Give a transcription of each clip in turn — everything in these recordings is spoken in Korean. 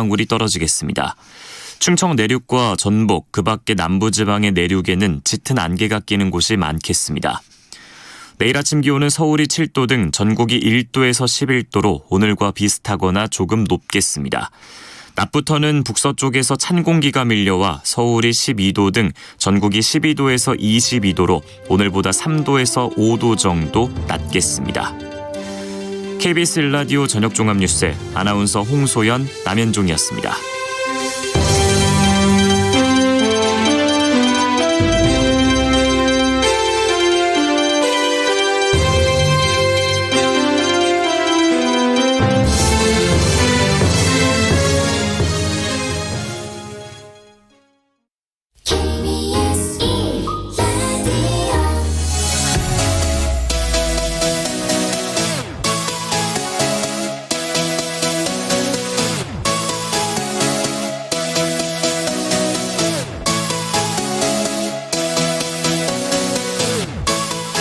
물이 떨어지겠습니다. 충청 내륙과 전북, 그 밖의 남부지방의 내륙에는 짙은 안개가 끼는 곳이 많겠습니다. 내일 아침 기온은 서울이 7도 등 전국이 1도에서 11도로 오늘과 비슷하거나 조금 높겠습니다. 낮부터는 북서쪽에서 찬 공기가 밀려와 서울이 12도 등 전국이 12도에서 22도로 오늘보다 3도에서 5도 정도 낮겠습니다. KBS 1라디오 저녁종합뉴스 아나운서 홍소연, 남현종이었습니다.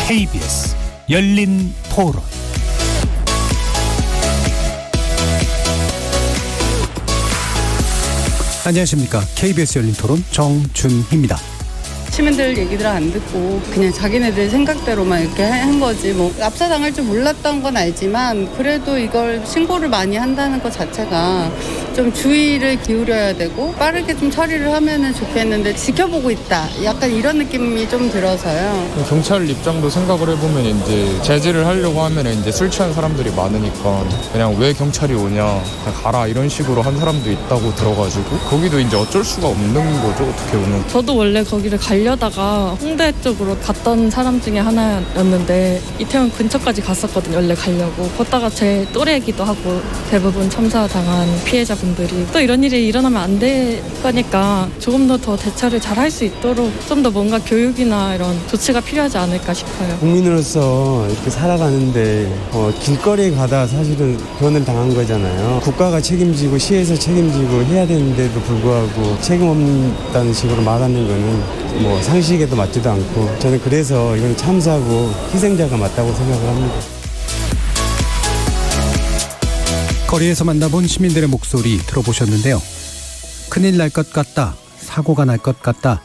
KBS 열린 토론. 안녕하십니까. KBS 열린 토론 정준희입니다. 시민들 얘기들 안 듣고 그냥 자기네들 생각대로만 이렇게 한 거지, 뭐 압사당할 줄 몰랐던 건 알지만 그래도 이걸 신고를 많이 한다는 것 자체가 좀 주의를 기울여야 되고 빠르게 좀 처리를 하면은 좋겠는데 지켜보고 있다, 약간 이런 느낌이 좀 들어서요. 경찰 입장도 생각을 해보면 이제 제지를 하려고 하면 이제 술 취한 사람들이 많으니까 그냥 왜 경찰이 오냐, 그냥 가라 이런 식으로 한 사람도 있다고 들어가지고 거기도 이제 어쩔 수가 없는 거죠, 어떻게 보면. 저도 원래 거기를 가려다가 홍대 쪽으로 갔던 사람 중에 하나였는데 이태원 근처까지 갔었거든요. 원래 가려고. 걷다가 제 또래이기도 하고 대부분 참사당한 피해자분들이 또 이런 일이 일어나면 안 될 거니까 조금 더 대처를 잘 할 수 있도록 좀 더 뭔가 교육이나 이런 조치가 필요하지 않을까 싶어요. 국민으로서 이렇게 살아가는데 길거리에 가다 사실은 변을 당한 거잖아요. 국가가 책임지고 시에서 책임지고 해야 되는데도 불구하고 책임 없다는 식으로 말하는 거는 뭐 상식에도 맞지도 않고, 저는 그래서 이건 참사고 희생자가 맞다고 생각을 합니다. 거리에서 만나본 시민들의 목소리 들어보셨는데요. 큰일 날 것 같다, 사고가 날 것 같다.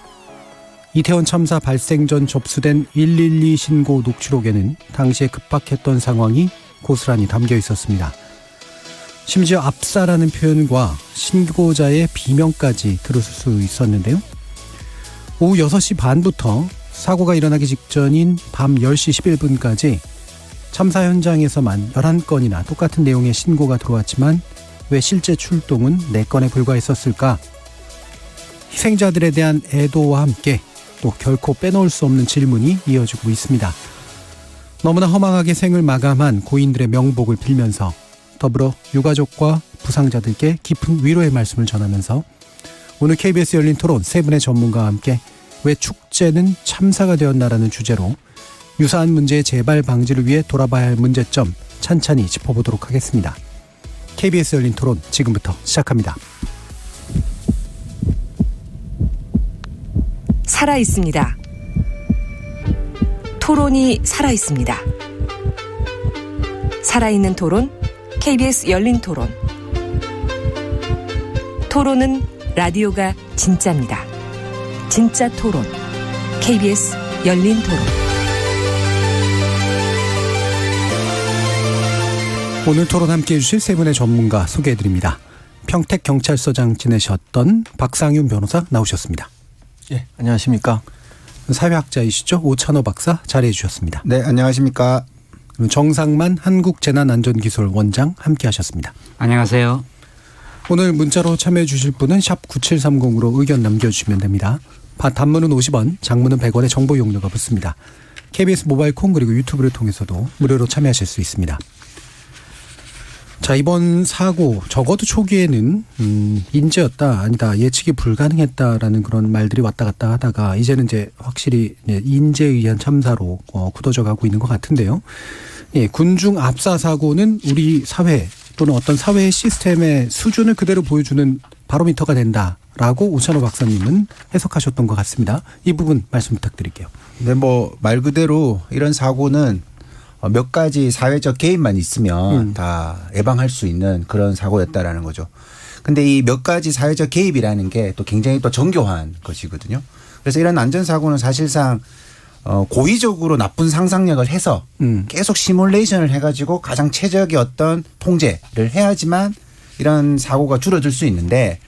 이태원 참사 발생 전 접수된 112 신고 녹취록에는 당시에 급박했던 상황이 고스란히 담겨 있었습니다. 심지어 압사라는 표현과 신고자의 비명까지 들을 수 있었는데요. 오후 6시 반부터 사고가 일어나기 직전인 밤 10시 11분까지 참사 현장에서만 11건이나 똑같은 내용의 신고가 들어왔지만 왜 실제 출동은 4건에 불과했었을까? 희생자들에 대한 애도와 함께 또 결코 빼놓을 수 없는 질문이 이어지고 있습니다. 너무나 허망하게 생을 마감한 고인들의 명복을 빌면서 더불어 유가족과 부상자들께 깊은 위로의 말씀을 전하면서 오늘 KBS 열린 토론 세 분의 전문가와 함께 왜 축제는 참사가 되었나라는 주제로 유사한 문제의 재발 방지를 위해 돌아봐야 할 문제점 찬찬히 짚어보도록 하겠습니다. KBS 열린 토론 지금부터 시작합니다. 살아있습니다. 토론이 살아있습니다. 살아있는 토론, KBS 열린 토론. 토론은 라디오가 진짜입니다. 진짜 토론, KBS 열린 토론. 오늘 토론 함께해 주실 세 분의 전문가 소개해드립니다. 평택경찰서장 지내셨던 박상윤 변호사 나오셨습니다. 예, 안녕하십니까. 사회학자이시죠? 오찬호 박사 자리해 주셨습니다. 네, 안녕하십니까. 정상만 한국재난안전기술 원장 함께하셨습니다. 안녕하세요. 오늘 문자로 참여해 주실 분은 샵 9730으로 의견 남겨주시면 됩니다. 단문은 50원, 장문은 100원의 정보 용료가 붙습니다. KBS 모바일 콩 그리고 유튜브를 통해서도 무료로 참여하실 수 있습니다. 자, 이번 사고 적어도 초기에는 인재였다, 아니다, 예측이 불가능했다라는 그런 말들이 왔다 갔다 하다가 이제는 이제 확실히 인재에 의한 참사로 굳어져 가고 있는 것 같은데요. 예, 군중 압사 사고는 우리 사회 또는 어떤 사회의 시스템의 수준을 그대로 보여주는 바로미터가 된다라고 오찬호 박사님은 해석하셨던 것 같습니다. 이 부분 말씀 부탁드릴게요. 네, 뭐 말 그대로 이런 사고는 몇 가지 사회적 개입만 있으면 다 예방할 수 있는 그런 사고였다라는 거죠. 근데 이 몇 가지 사회적 개입이라는 게 또 굉장히 또 정교한 것이거든요. 그래서 이런 안전사고는 사실상 고의적으로 나쁜 상상력을 해서 계속 시뮬레이션을 해가지고 가장 최적의 어떤 통제를 해야지만 이런 사고가 줄어들 수 있는데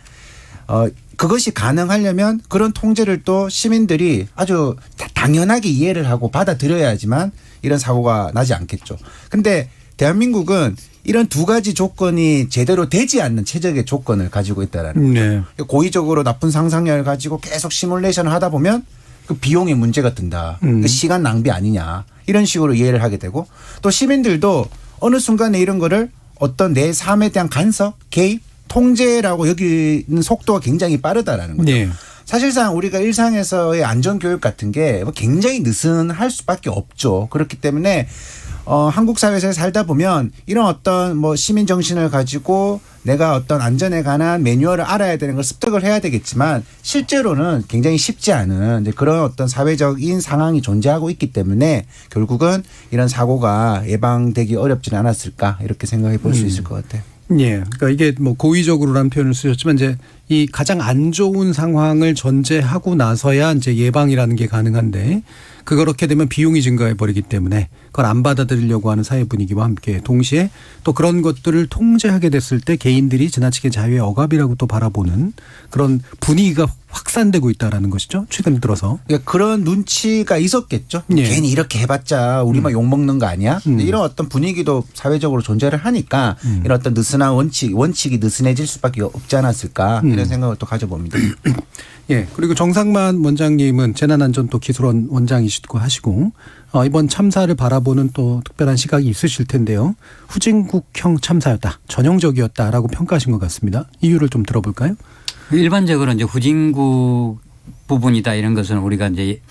그것이 가능하려면 그런 통제를 또 시민들이 아주 당연하게 이해를 하고 받아들여야지만 이런 사고가 나지 않겠죠. 근데 대한민국은 이런 두 가지 조건이 제대로 되지 않는 최적의 조건을 가지고 있다라는 거죠. 고의적으로 나쁜 상상력을 가지고 계속 시뮬레이션을 하다 보면 그 비용에 문제가 든다. 그 시간 낭비 아니냐. 이런 식으로 이해를 하게 되고 또 시민들도 어느 순간에 이런 거를 어떤 내 삶에 대한 간섭, 개입, 통제라고 여기는 속도가 굉장히 빠르다라는 거죠. 네. 사실상 우리가 일상에서의 안전교육 같은 게 굉장히 느슨할 수밖에 없죠. 그렇기 때문에 한국 사회에서 살다 보면 이런 어떤 뭐 시민 정신을 가지고 내가 어떤 안전에 관한 매뉴얼을 알아야 되는 걸 습득을 해야 되겠지만 실제로는 굉장히 쉽지 않은 그런 어떤 사회적인 상황이 존재하고 있기 때문에 결국은 이런 사고가 예방되기 어렵지는 않았을까 이렇게 생각해 볼 수 있을 것 같아요. 예. 그러니까 이게 뭐 고의적으로라는 표현을 쓰셨지만 이제 이 가장 안 좋은 상황을 전제하고 나서야 이제 예방이라는 게 가능한데 그렇게 되면 비용이 증가해 버리기 때문에 그걸 안 받아들이려고 하는 사회 분위기와 함께 동시에 또 그런 것들을 통제하게 됐을 때 개인들이 지나치게 자유의 억압이라고 또 바라보는 그런 분위기가 확산되고 있다라는 것이죠. 최근 들어서. 그러니까 그런 눈치가 있었겠죠. 예. 괜히 이렇게 해봤자 우리만 욕먹는 거 아니야? 이런 어떤 분위기도 사회적으로 존재를 하니까 이런 어떤 느슨한 원칙이 느슨해질 수밖에 없지 않았을까 이런 생각을 또 가져봅니다. 예. 그리고 정상만 원장님은 재난안전기술원 원장이시고 하시고 이번 참사를 바라보는 또 특별한 시각이 있으실 텐데요. 후진국형 참사였다. 전형적이었다라고 평가하신 것 같습니다. 이유를 좀 들어볼까요? 일반적으로 이제 후진국 부분이다 이런 것은 우리가 이제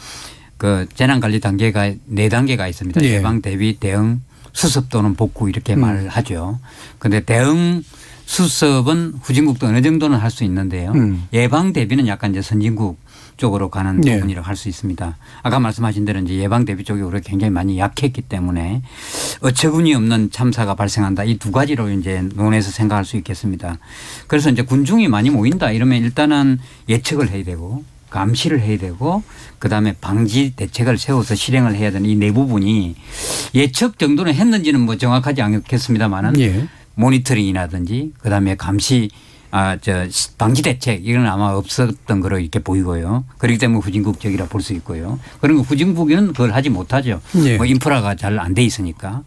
그 재난관리 단계가 4단계가 있습니다. 예. 예방, 대비, 대응, 수습 또는 복구 이렇게 말을 하죠. 그런데 대응 수습은 후진국도 어느 정도는 할 수 있는데요. 예방 대비는 약간 이제 선진국 쪽으로 가는 네. 부분이라고 할 수 있습니다. 아까 말씀하신 대로 이제 예방 대비 쪽이 우리가 굉장히 많이 약했기 때문에 어처구니 없는 참사가 발생한다. 이 두 가지로 이제 논해서 생각할 수 있겠습니다. 그래서 이제 군중이 많이 모인다 이러면 일단은 예측을 해야 되고 감시를 해야 되고 그다음에 방지 대책을 세워서 실행을 해야 되는 이 네 부분이 예측 정도는 했는지는 뭐 정확하지 않겠습니다만은 예. 모니터링이라든지 그다음에 감시 방지 대책 이건 아마 없었던 거로 이렇게 보이고요. 그렇기 때문에 후진국적이라 볼 수 있고요. 그런 거 후진국은 그걸 하지 못하죠. 예. 뭐 인프라가 잘 안 돼 있으니까.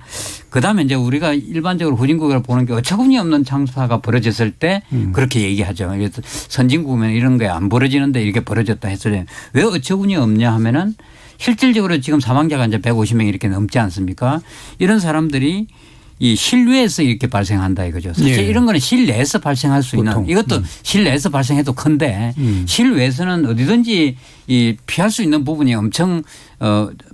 그다음에 이제 우리가 일반적으로 후진국을 보는 게 어처구니 없는 참사가 벌어졌을 때 그렇게 얘기하죠. 그래서 선진국이면 이런 게 안 벌어지는데 이렇게 벌어졌다 했을 때 왜 어처구니 없냐 하면은 실질적으로 지금 사망자가 이제 150명 이렇게 넘지 않습니까? 이런 사람들이 이 실외에서 이렇게 발생한다 이거죠. 사실 예. 이런 거는 실내에서 발생할 수 있는 보통. 이것도 실내에서 발생해도 큰데 실외에서는 어디든지 이 피할 수 있는 부분이 엄청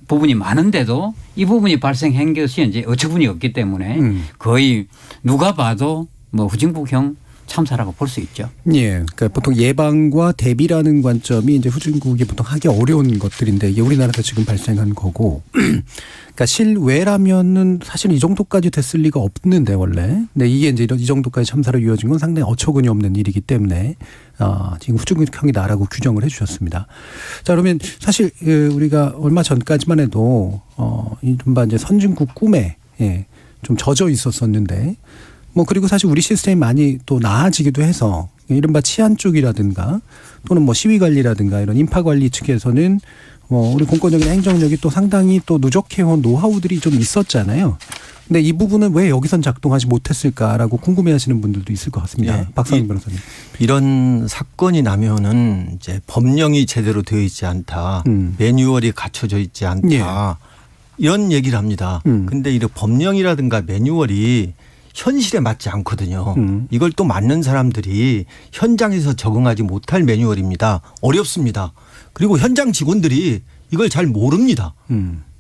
부분이 많은데도 이 부분이 발생한 것이 이제 어처구니 없기 때문에 거의 누가 봐도 뭐 후진국형 참사라고 볼 수 있죠. 예. 그러니까 보통 예방과 대비라는 관점이 이제 후진국이 보통 하기 어려운 것들인데 이게 우리나라에서 지금 발생한 거고 그러니까 실외라면은 사실 이 정도까지 됐을 리가 없는데 원래. 근데 이게 이제 이 정도까지 참사로 이어진 건 상당히 어처구니 없는 일이기 때문에 지금 후진국형이다라고 규정을 해 주셨습니다. 자, 그러면 사실 우리가 얼마 전까지만 해도 이른바 이제 선진국 꿈에 좀 젖어 있었었는데 뭐 그리고 사실 우리 시스템이 많이 또 나아지기도 해서 이른바 치안 쪽이라든가 또는 뭐 시위 관리라든가 이런 인파 관리 측에서는 뭐 우리 공권력이나 행정력이 또 상당히 또 누적해온 노하우들이 좀 있었잖아요. 근데 이 부분은 왜 여기선 작동하지 못했을까라고 궁금해하시는 분들도 있을 것 같습니다. 네. 박상민 변호사님. 이런 사건이 나면은 이제 법령이 제대로 되어 있지 않다, 매뉴얼이 갖춰져 있지 않다 이런 얘기를 합니다. 근데 이 법령이라든가 매뉴얼이 현실에 맞지 않거든요. 이걸 또 맞는 사람들이 현장에서 적응하지 못할 매뉴얼입니다. 어렵습니다. 그리고 현장 직원들이 이걸 잘 모릅니다.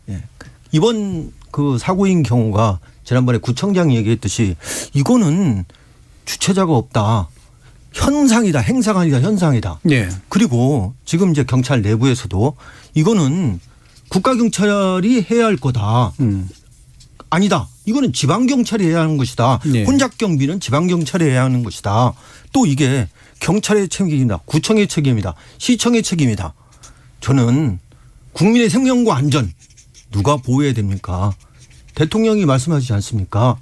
예. 이번 그 사고인 경우가 지난번에 구청장이 얘기했듯이 이거는 주체자가 없다. 현상이다. 행사가 아니라 현상이다. 예. 그리고 지금 이제 경찰 내부에서도 이거는 국가경찰이 해야 할 거다. 아니다. 이거는 지방경찰이 해야 하는 것이다. 네. 혼잡 경비는 지방경찰이 해야 하는 것이다. 또 이게 경찰의 책임이다. 구청의 책임이다. 시청의 책임이다. 저는 국민의 생명과 안전 누가 보호해야 됩니까? 대통령이 말씀하시지 않습니까?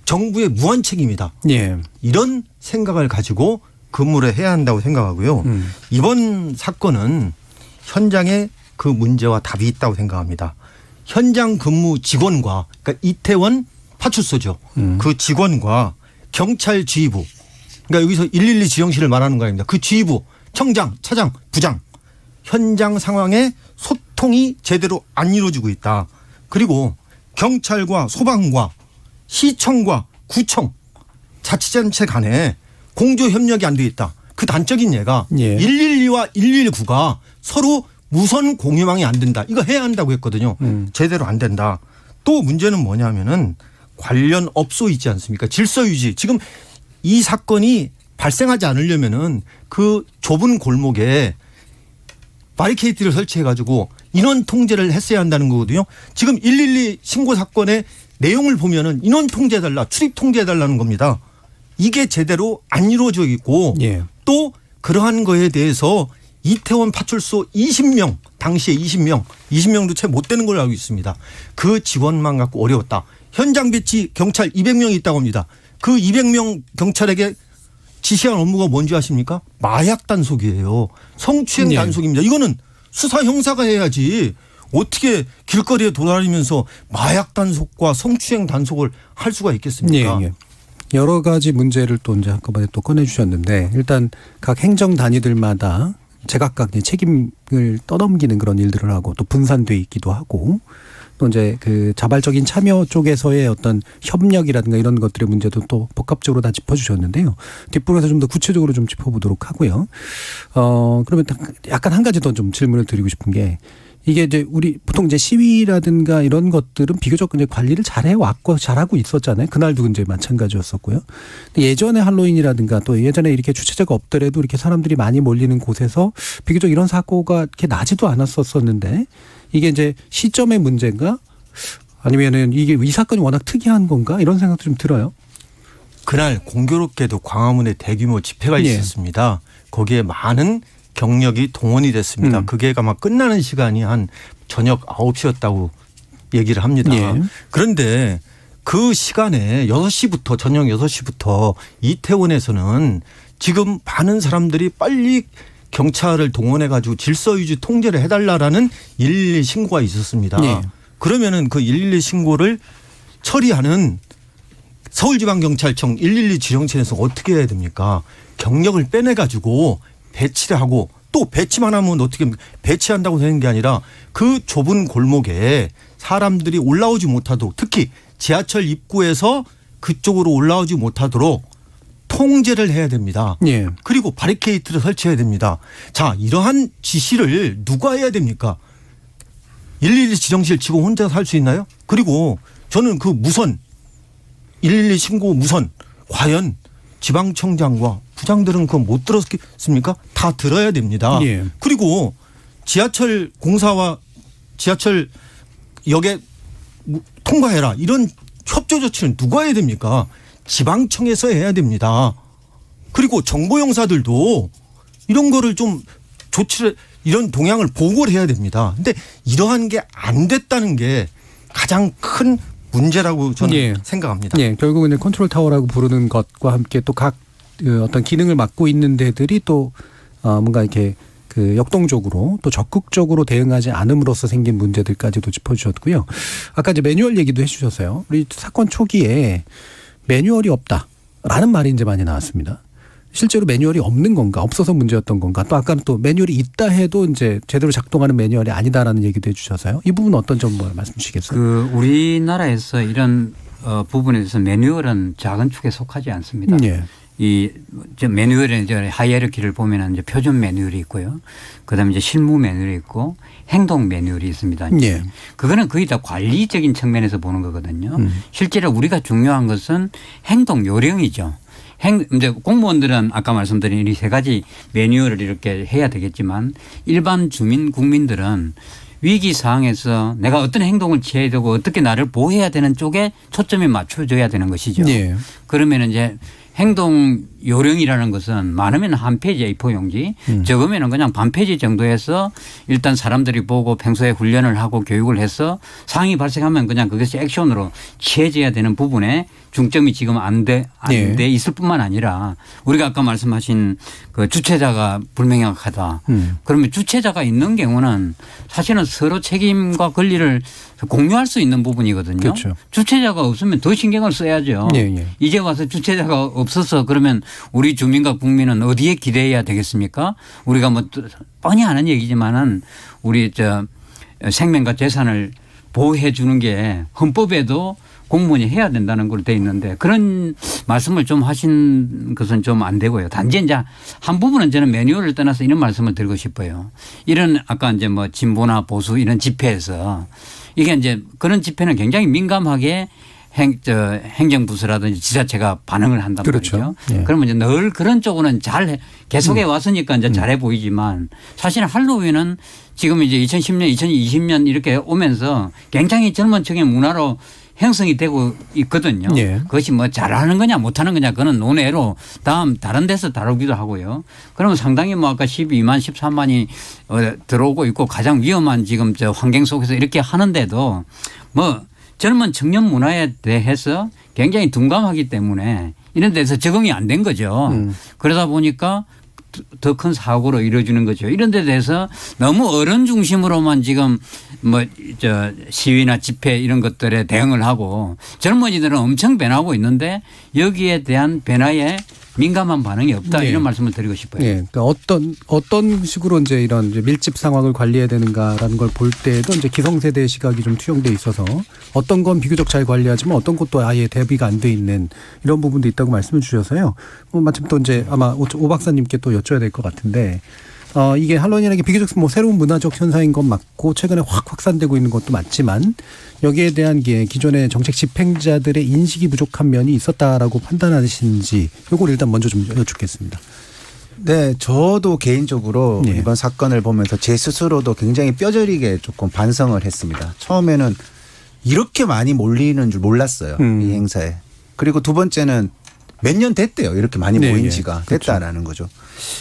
정부의 무한 책임이다. 예. 이런 생각을 가지고 근무를 해야 한다고 생각하고요. 이번 사건은 현장에 그 문제와 답이 있다고 생각합니다. 현장 근무 직원과 그러니까 이태원 파출소죠. 그 직원과 경찰 지휘부 그러니까 여기서 112 지정실을 말하는 거 아닙니다. 그 지휘부 청장, 차장, 부장 현장 상황에 소통이 제대로 안 이루어지고 있다. 그리고 경찰과 소방과 시청과 구청 자치단체 간에 공조 협력이 안 돼 있다. 그 단적인 예가 예. 112와 119가 서로 무선 공유망이 안 된다. 이거 해야 한다고 했거든요. 제대로 안 된다. 또 문제는 뭐냐면은 관련 업소 있지 않습니까? 질서 유지. 지금 이 사건이 발생하지 않으려면은 그 좁은 골목에 바리케이트를 설치해 가지고 인원 통제를 했어야 한다는 거거든요. 지금 112 신고 사건의 내용을 보면은 인원 통제해달라, 출입 통제해달라는 겁니다. 이게 제대로 안 이루어져 있고 예. 또 그러한 거에 대해서 이태원 파출소 20명, 당시에 20명도 채 못 되는 걸로 알고 있습니다. 그 직원만 갖고 어려웠다. 현장 배치 경찰 200명이 있다고 합니다. 그 200명 경찰에게 지시한 업무가 뭔지 아십니까? 마약 단속이에요. 성추행 네. 단속입니다. 이거는 수사 형사가 해야지 어떻게 길거리에 돌아다니면서 마약 단속과 성추행 단속을 할 수가 있겠습니까? 예, 예. 여러 가지 문제를 또 이제 한꺼번에 또 꺼내주셨는데 일단 각 행정 단위들마다 제각각 책임을 떠넘기는 그런 일들을 하고 또 분산돼 있기도 하고 또 이제 그 자발적인 참여 쪽에서의 어떤 협력이라든가 이런 것들의 문제도 또 복합적으로 다 짚어주셨는데요. 뒷부분에서 좀 더 구체적으로 좀 짚어보도록 하고요. 그러면 약간 한 가지 더 좀 질문을 드리고 싶은 게 이게 이제 우리 보통 이제 시위라든가 이런 것들은 비교적 이제 관리를 잘해 왔고 잘하고 있었잖아요. 그날도 이제 마찬가지였었고요. 근데 예전에 할로윈이라든가 또 예전에 이렇게 주최자가 없더라도 이렇게 사람들이 많이 몰리는 곳에서 비교적 이런 사고가 이렇게 나지도 않았었는데 이게 이제 시점의 문제인가 아니면은 이게 이 사건이 워낙 특이한 건가 이런 생각도 좀 들어요. 그날 공교롭게도 광화문에 대규모 집회가 예. 있었습니다. 거기에 많은 경력이 동원이 됐습니다. 그게 아마 끝나는 시간이 한 저녁 9시였다고 얘기를 합니다. 예. 그런데 그 시간에 6시부터 저녁 6시부터 이태원에서는 지금 많은 사람들이 빨리 경찰을 동원해 가지고 질서 유지 통제를 해달라라는 112 신고가 있었습니다. 예. 그러면은 그 112 신고를 처리하는 서울지방경찰청 112 지정실에서 어떻게 해야 됩니까? 경력을 빼내 가지고 배치를 하고 또 배치만 하면 어떻게 배치한다고 되는 게 아니라 그 좁은 골목에 사람들이 올라오지 못하도록 특히 지하철 입구에서 그쪽으로 올라오지 못하도록 통제를 해야 됩니다. 예. 그리고 바리케이트를 설치해야 됩니다. 자, 이러한 지시를 누가 해야 됩니까? 112 지정실 직원 혼자 할 수 있나요? 그리고 저는 그 무선 112 신고 무선 과연 지방청장과 부장들은 그거 못 들었습니까? 다 들어야 됩니다. 예. 그리고 지하철 공사와 지하철 역에 통과해라 이런 협조 조치는 누가 해야 됩니까? 지방청에서 해야 됩니다. 그리고 정보용사들도 이런 거를 좀 조치를 이런 동향을 보고를 해야 됩니다. 근데 이러한 게 안 됐다는 게 가장 큰 문제라고 저는 예. 생각합니다. 예, 결국은 컨트롤 타워라고 부르는 것과 함께 또 각 어떤 기능을 맡고 있는 데들이 또 뭔가 이렇게 그 역동적으로 또 적극적으로 대응하지 않음으로써 생긴 문제들까지도 짚어주셨고요. 아까 이제 매뉴얼 얘기도 해주셨어요. 우리 사건 초기에 매뉴얼이 없다라는 말이 이제 많이 나왔습니다. 실제로 매뉴얼이 없는 건가, 없어서 문제였던 건가, 또 아까는 또 매뉴얼이 있다 해도 이제 제대로 작동하는 매뉴얼이 아니다라는 얘기도 해주셔서요. 이 부분 어떤 점 말씀 주시겠어요? 그 우리나라에서 이런 부분에 대해서 매뉴얼은 작은 축에 속하지 않습니다. 예. 이 매뉴얼의 이제 하이어르키를 보면은 이제 표준 매뉴얼이 있고요. 그다음에 이제 실무 매뉴얼이 있고 행동 매뉴얼이 있습니다. 예. 그거는 거의 다 관리적인 측면에서 보는 거거든요. 실제로 우리가 중요한 것은 행동 요령이죠. 이제 공무원들은 아까 말씀드린 이 세 가지 매뉴얼을 이렇게 해야 되겠지만 일반 주민 국민들은 위기 상황에서 내가 어떤 행동을 취해야 되고 어떻게 나를 보호해야 되는 쪽에 초점이 맞춰져야 되는 것이죠. 예. 그러면 이제 행동 요령이라는 것은 많으면 한 페이지 A4 용지 적으면 그냥 반 페이지 정도에서 일단 사람들이 보고 평소에 훈련을 하고 교육을 해서 상황이 발생하면 그냥 그것이 액션으로 취해져야 되는 부분에 중점이 지금 안 돼 있을 뿐만 아니라 우리가 아까 말씀하신 그 주체자가 불명확하다. 그러면 주체자가 있는 경우는 사실은 서로 책임과 권리를 공유할 수 있는 부분이거든요. 그렇죠. 주체자가 없으면 더 신경을 써야죠. 예. 이제 와서 주체자가 없어서 그러면 우리 주민과 국민은 어디에 기대해야 되겠습니까? 우리가 뭐 뻔히 아는 얘기지만은 우리 생명과 재산을 보호해 주는 게 헌법에도 공무원이 해야 된다는 걸로 돼 있는데 그런 말씀을 좀 하신 것은 좀 안 되고요. 단지 이제 한 부분은 저는 매뉴얼을 떠나서 이런 말씀을 드리고 싶어요. 이런 아까 이제 뭐 진보나 보수 이런 집회에서 이게 이제 그런 집회는 굉장히 민감하게 행정부서라든지 지자체가 반응을 한단 그렇죠. 말이죠. 예. 그러면 이제 늘 그런 쪽으로는 잘 계속해 왔으니까 이제 잘해 보이지만 사실 할로윈은 지금 이제 2010년, 2020년 이렇게 오면서 굉장히 젊은 층의 문화로 형성이 되고 있거든요. 예. 그것이 뭐 잘하는 거냐 못하는 거냐 그건 논외로 다른 데서 다루기도 하고요. 그러면 상당히 뭐 아까 12만 13만이 들어오고 있고 가장 위험한 지금 환경 속에서 이렇게 하는데도 뭐 젊은 청년 문화에 대해서 굉장히 둔감하기 때문에 이런 데서 적응이 안 된 거죠. 그러다 보니까 더 큰 사고로 이루어지는 거죠. 이런 데 대해서 너무 어른 중심으로만 지금 시위나 집회 이런 것들에 대응을 하고 젊은이들은 엄청 변하고 있는데 여기에 대한 변화에 민감한 반응이 없다 네. 이런 말씀을 드리고 싶어요. 예. 그러니까 어떤 식으로 이제 이런 이제 밀집 상황을 관리해야 되는가라는 걸 볼 때도 이제 기성세대의 시각이 좀 투영돼 있어서 어떤 건 비교적 잘 관리하지만 어떤 것도 아예 대비가 안 돼 있는 이런 부분도 있다고 말씀을 주셔서요. 마침 또 이제 아마 오 박사님께 또 여쭤야 될 것 같은데 이게 할로윈이라는 게 비교적 뭐 새로운 문화적 현상인 건 맞고 최근에 확 확산되고 있는 것도 맞지만 여기에 대한 게 기존의 정책 집행자들의 인식이 부족한 면이 있었다라고 판단하시는지 이걸 일단 먼저 좀 여쭙겠습니다. 네, 저도 개인적으로 예. 이번 사건을 보면서 제 스스로도 굉장히 뼈저리게 조금 반성을 했습니다. 처음에는 이렇게 많이 몰리는 줄 몰랐어요. 이 행사에. 그리고 두 번째는 몇 년 됐대요. 이렇게 많이 네, 모인 예. 지가 그렇죠. 됐다라는 거죠.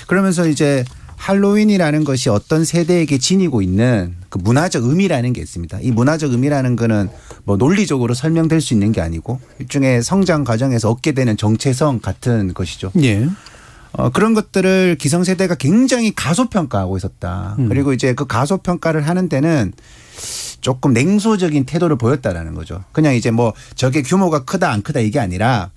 그러면서 이제 할로윈이라는 것이 어떤 세대에게 지니고 있는 그 문화적 의미라는 게 있습니다. 이 문화적 의미라는 거는 뭐 논리적으로 설명될 수 있는 게 아니고 일종의 성장 과정에서 얻게 되는 정체성 같은 것이죠. 예. 그런 것들을 기성세대가 굉장히 가소평가하고 있었다. 그리고 이제 그 가소평가를 하는 데는 조금 냉소적인 태도를 보였다라는 거죠. 그냥 이제 뭐 저게 규모가 크다 안 크다 이게 아니라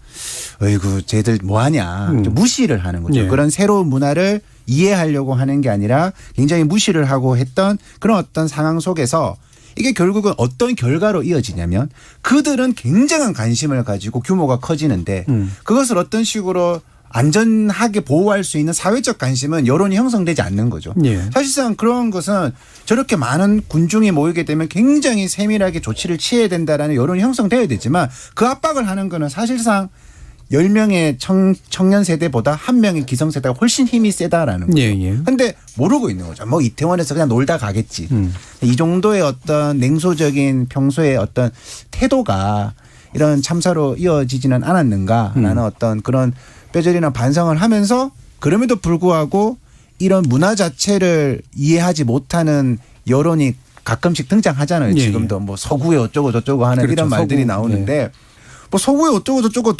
어이구 쟤들 뭐하냐 좀 무시를 하는 거죠. 예. 그런 새로운 문화를 이해하려고 하는 게 아니라 굉장히 무시를 하고 했던 그런 어떤 상황 속에서 이게 결국은 어떤 결과로 이어지냐면 그들은 굉장한 관심을 가지고 규모가 커지는데 그것을 어떤 식으로 안전하게 보호할 수 있는 사회적 관심은 여론이 형성되지 않는 거죠. 예. 사실상 그런 것은 저렇게 많은 군중이 모이게 되면 굉장히 세밀하게 조치를 취해야 된다라는 여론이 형성돼야 되지만 그 압박을 하는 거는 사실상 10명의 청년 세대보다 1명의 기성세대가 훨씬 힘이 세다라는 거죠. 예. 근데 모르고 있는 거죠. 뭐 이태원에서 그냥 놀다 가겠지. 이 정도의 어떤 냉소적인 평소의 어떤 태도가 이런 참사로 이어지지는 않았는가라는 어떤 그런 뼈저리나 반성을 하면서 그럼에도 불구하고 이런 문화 자체를 이해하지 못하는 여론이 가끔씩 등장하잖아요. 예. 지금도 뭐 서구에 어쩌고 저쩌고 하는 그렇죠. 이런 말들이 서구. 나오는데 뭐 서구에 어쩌고 저쩌고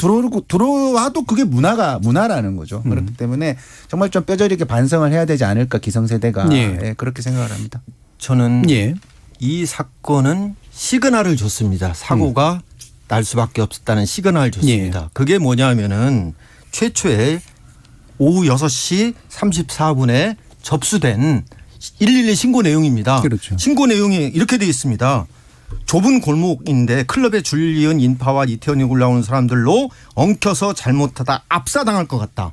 들어와도 그게 문화라는 거죠. 그렇기 때문에 정말 좀 뼈저리게 반성을 해야 되지 않을까 기성세대가 예. 예, 그렇게 생각을 합니다. 저는 예. 이 사건은 시그널을 줬습니다. 사고가 날 수밖에 없었다는 시그널을 줬습니다. 그게 뭐냐면은 최초에 오후 6시 34분에 접수된 112 신고 내용입니다. 그렇죠. 신고 내용이 이렇게 되어 있습니다. 좁은 골목인데 클럽에 줄 이은 인파와 이태원에 올라오는 사람들로 엉켜서 잘못하다 압사당할 것 같다.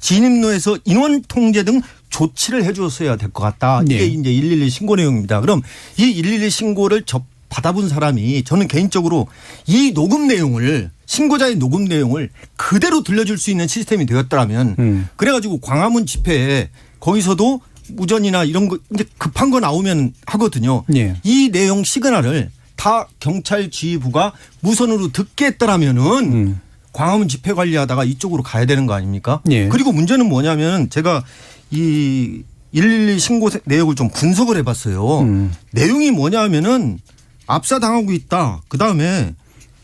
진입로에서 인원 통제 등 조치를 해 주었어야 될 것 같다. 이게 네. 이제 112 신고 내용입니다. 그럼 이 112 신고를 받아본 사람이 저는 개인적으로 이 녹음 내용을 신고자의 녹음 내용을 그대로 들려줄 수 있는 시스템이 되었더라면 그래가지고 광화문 집회에 거기서도 우전이나 이런 거 이제 급한 거 나오면 하거든요. 예. 이 내용 시그널을 다 경찰 지휘부가 무선으로 듣게 했더라면은 광화문 집회 관리하다가 이쪽으로 가야 되는 거 아닙니까? 예. 그리고 문제는 뭐냐면 제가 이 112 신고 내역을 좀 분석을 해봤어요. 내용이 뭐냐면은 압사당하고 있다. 그다음에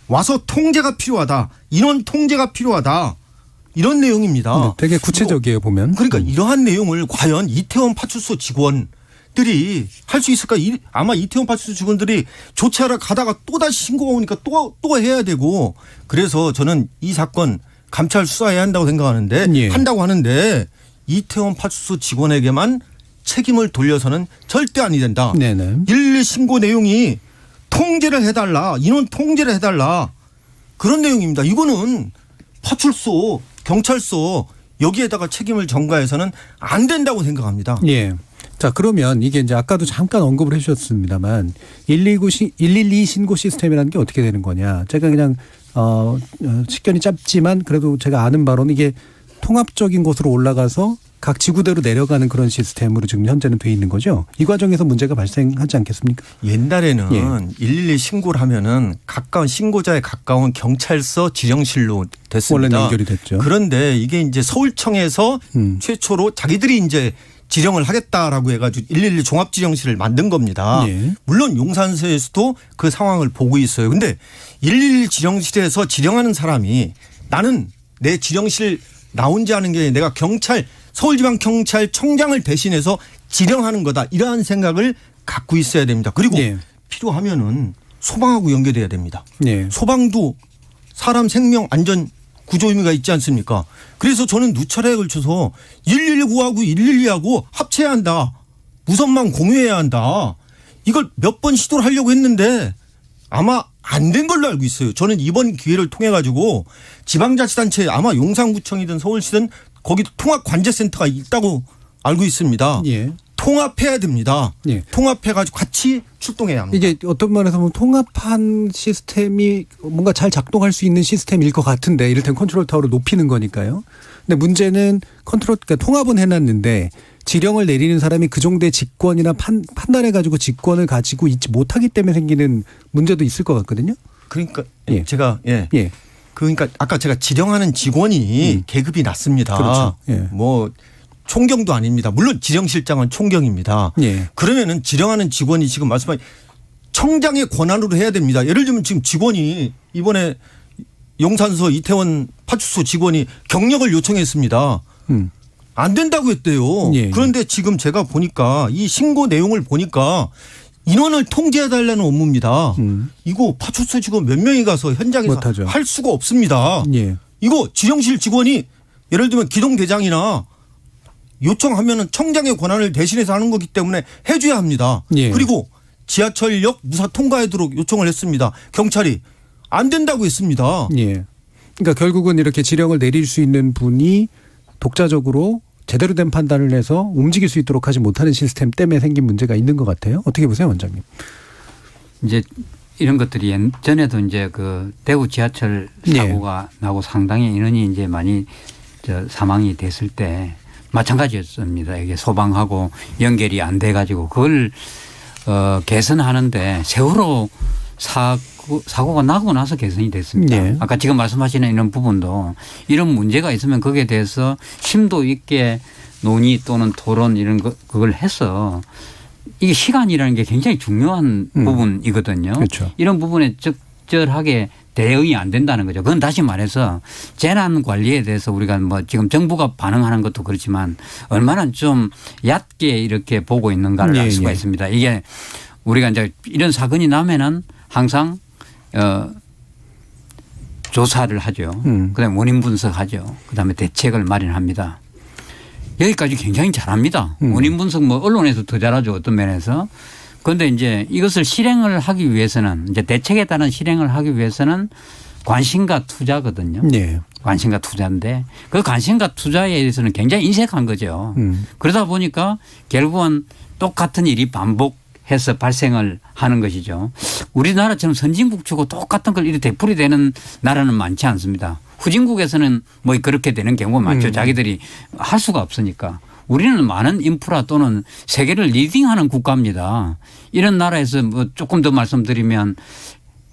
와서 통제가 필요하다. 인원 통제가 필요하다. 이런 내용입니다. 되게 구체적이에요 보면. 그러니까 이러한 내용을 과연 이태원 파출소 직원들이 할 수 있을까? 아마 이태원 파출소 직원들이 조치하러 가다가 또다시 신고가 오니까 또 해야 되고 그래서 저는 이 사건 감찰 수사해야 한다고 생각하는데 예. 한다고 하는데 이태원 파출소 직원에게만 책임을 돌려서는 절대 아니 된다. 네네. 112 신고 내용이 통제를 해달라. 인원 통제를 해달라. 그런 내용입니다. 이거는 파출소, 경찰서 여기에다가 책임을 전가해서는 안 된다고 생각합니다. 예. 자, 그러면 이게 이제 아까도 잠깐 언급을 해 주셨습니다만 112 신고 시스템이라는 게 어떻게 되는 거냐. 제가 그냥 식견이 짧지만 그래도 제가 아는 바로는 이게 통합적인 곳으로 올라가서 각 지구대로 내려가는 그런 시스템으로 지금 현재는 돼 있는 거죠. 이 과정에서 문제가 발생하지 않겠습니까? 옛날에는 예. 112 신고를 하면은 가까운 신고자에 가까운 경찰서 지령실로 됐습니다. 원래 연결이 됐죠. 그런데 이게 이제 서울청에서 최초로 자기들이 이제 지령을 하겠다라고 해가지고 112 종합지령실을 만든 겁니다. 예. 물론 용산서에서도 그 상황을 보고 있어요. 근데 112 지령실에서 지령하는 사람이 나는 내 지령실 나 혼자 하는 게 내가 서울지방경찰청장을 대신해서 지령하는 거다. 이러한 생각을 갖고 있어야 됩니다. 그리고 예. 필요하면은 소방하고 연결해야 됩니다. 예. 소방도 사람 생명 안전 구조 의무가 있지 않습니까? 그래서 저는 누차례에 걸쳐서 119하고 112하고 합쳐야 한다. 무선망 공유해야 한다. 이걸 몇 번 시도를 하려고 했는데 아마 안 된 걸로 알고 있어요. 저는 이번 기회를 통해 가지고 지방자치단체 아마 용산구청이든 서울시든 거기도 통합관제센터가 있다고 알고 있습니다. 예. 통합해야 됩니다. 예. 통합해가지고 같이 출동해야 합니다. 이게 어떤 면에서 보면 통합한 시스템이 뭔가 잘 작동할 수 있는 시스템일 것 같은데 이를테면 컨트롤 타워를 높이는 거니까요. 근데 문제는 그러니까 통합은 해놨는데 지령을 내리는 사람이 그 정도의 직권이나 판단해가지고 직권을 가지고 있지 못하기 때문에 생기는 문제도 있을 것 같거든요. 그러니까 예. 제가 예. 그러니까 아까 제가 지령하는 직원이 계급이 낮습니다. 그렇죠. 예. 뭐 총경도 아닙니다. 물론 지령실장은 총경입니다. 예. 그러면은 지령하는 직원이 지금 말씀하신 청장의 권한으로 해야 됩니다. 예를 들면 지금 직원이 이번에 용산서 이태원 파출소 직원이 경력을 요청했습니다. 안 된다고 했대요. 예. 그런데 지금 제가 보니까 이 신고 내용을 보니까 인원을 통제해달라는 업무입니다. 이거 파출소 직원 몇 명이 가서 현장에서 못하죠. 할 수가 없습니다. 예. 이거 지령실 직원이 예를 들면 기동대장이나 요청하면은 청장의 권한을 대신해서 하는 거기 때문에 해줘야 합니다. 예. 그리고 지하철역 무사 통과하도록 요청을 했습니다. 경찰이 안 된다고 했습니다. 예. 그러니까 결국은 이렇게 지령을 내릴 수 있는 분이 독자적으로 제대로 된 판단을 해서 움직일 수 있도록 하지 못하는 시스템 때문에 생긴 문제가 있는 것 같아요. 어떻게 보세요, 원장님? 이제 이런 것들이 전에도 이제 그 대구 지하철 사고가 나고 상당히 인원이 이제 많이 사망이 됐을 때 마찬가지였습니다. 이게 소방하고 연결이 안 돼 가지고 그걸 개선하는데 세월호 사고가 나고 나서 개선이 됐습니다. 네. 아까 지금 말씀하시는 이런 부분도 이런 문제가 있으면 거기에 대해서 심도 있게 논의 또는 토론 이런 그걸 해서 이게 시간이라는 게 굉장히 중요한 부분이거든요. 그렇죠. 이런 부분에 적절하게 대응이 안 된다는 거죠. 그건 다시 말해서 재난 관리에 대해서 우리가 뭐 지금 정부가 반응하는 것도 그렇지만 얼마나 좀 얕게 이렇게 보고 있는가를 알 수가 있습니다. 이게 우리가 이제 이런 사건이 나면은 항상 조사를 하죠. 그다음에 원인 분석하죠. 그다음에 대책을 마련합니다. 여기까지 굉장히 잘합니다. 원인 분석 뭐 언론에서 더 잘하죠. 어떤 면에서. 그런데 이제 이것을 실행을 하기 위해서는 이제 대책에 따른 실행을 하기 위해서는 관심과 투자거든요. 네. 관심과 투자인데 그 관심과 투자에 대해서는 굉장히 인색한 거죠. 그러다 보니까 결국은 똑같은 일이 반복해서 발생을 하는 것이죠. 우리나라처럼 선진국 치고 똑같은 걸 이렇게 되풀이되는 나라는 많지 않습니다. 후진국에서는 뭐 그렇게 되는 경우가 많죠. 자기들이 할 수가 없으니까. 우리는 많은 인프라 또는 세계를 리딩하는 국가입니다. 이런 나라에서 뭐 조금 더 말씀드리면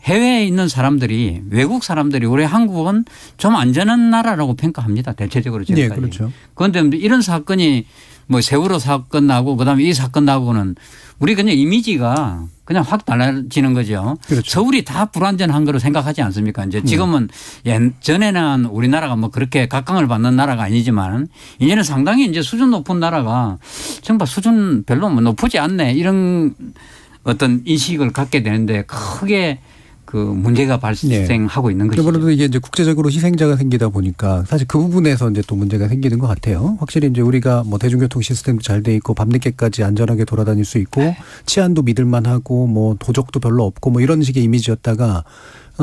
해외에 있는 사람들이 외국 사람들이 우리 한국은 좀 안전한 나라라고 평가합니다. 대체적으로 지금까지. 네, 그렇죠. 그런데 이런 사건이 뭐 세월호 사건 나고 그다음에 이 사건 나고는 우리 그냥 이미지가 그냥 확 달라지는 거죠. 그렇죠. 서울이 다 불안전한 거로 생각하지 않습니까? 이제 지금은 전에는 우리나라가 뭐 그렇게 각광을 받는 나라가 아니지만 이제는 상당히 이제 수준 높은 나라가 정말 수준 별로 높지 않네 이런 어떤 인식을 갖게 되는데 크게 그 문제가 발생하고 있는 것이죠. 그러므로 이게 이제 국제적으로 희생자가 생기다 보니까 사실 그 부분에서 이제 또 문제가 생기는 것 같아요. 확실히 이제 우리가 뭐 대중교통 시스템도 잘 돼 있고 밤늦게까지 안전하게 돌아다닐 수 있고 치안도 믿을만하고 뭐 도적도 별로 없고 뭐 이런 식의 이미지였다가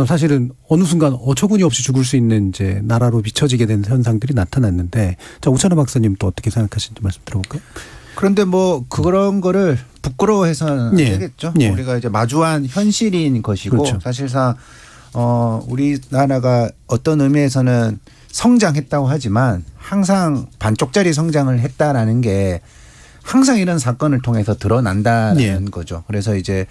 사실은 어느 순간 어처구니 없이 죽을 수 있는 이제 나라로 비춰지게 된 현상들이 나타났는데 자 오찬호 박사님 또 어떻게 생각하시는지 말씀 들어볼까요? 그런데 뭐 그런 거를 부끄러워해서는 안 예. 되겠죠. 예. 우리가 이제 마주한 현실인 것이고 그렇죠. 사실상 우리나라가 어떤 의미에서는 성장했다고 하지만 항상 반쪽짜리 성장을 했다라는 게 항상 이런 사건을 통해서 드러난다는 예. 거죠. 그래서 이제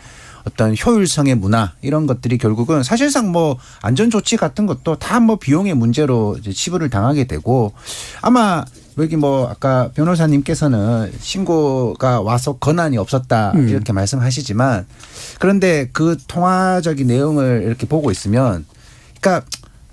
어떤 효율성의 문화 이런 것들이 결국은 사실상 뭐 안전 조치 같은 것도 다 뭐 비용의 문제로 이제 치부를 당하게 되고 아마 여기 뭐 아까 변호사님께서는 신고가 와서 권한이 없었다 이렇게 말씀하시지만 그런데 그 통화적인 내용을 이렇게 보고 있으면 그러니까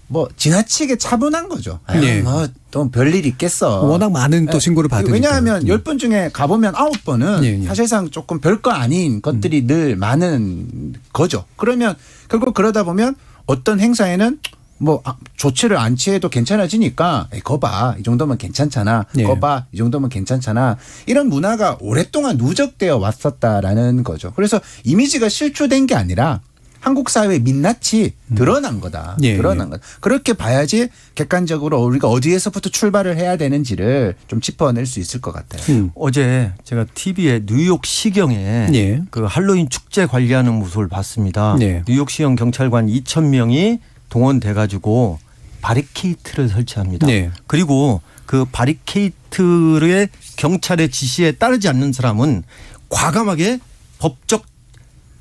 뭐 지나치게 차분한 거죠. 네. 뭐또 별일 있겠어. 워낙 많은 또 신고를 받으니까. 왜냐하면 10번 중에 가보면 9번은 예, 예. 사실상 조금 별거 아닌 것들이 늘 많은 거죠. 그러면 결국 그러다 보면 어떤 행사에는 뭐 조치를 안 취해도 괜찮아지니까 거 봐. 이 정도면 괜찮잖아. 예. 거 봐. 이 정도면 괜찮잖아. 이런 문화가 오랫동안 누적되어 왔었다라는 거죠. 그래서 이미지가 실추된 게 아니라 한국 사회의 민낯이 드러난 거다. 예, 드러난 거다. 그렇게 봐야지 객관적으로 우리가 어디에서부터 출발을 해야 되는지를 좀 짚어낼 수 있을 것 같아요. 어제 제가 TV에 뉴욕 시경에 예. 그 할로윈 축제 관리하는 모습을 봤습니다. 예. 뉴욕 시경 경찰관 2,000명이 동원돼 가지고 바리케이트를 설치합니다. 네. 그리고 그 바리케이트의 경찰의 지시에 따르지 않는 사람은 과감하게 법적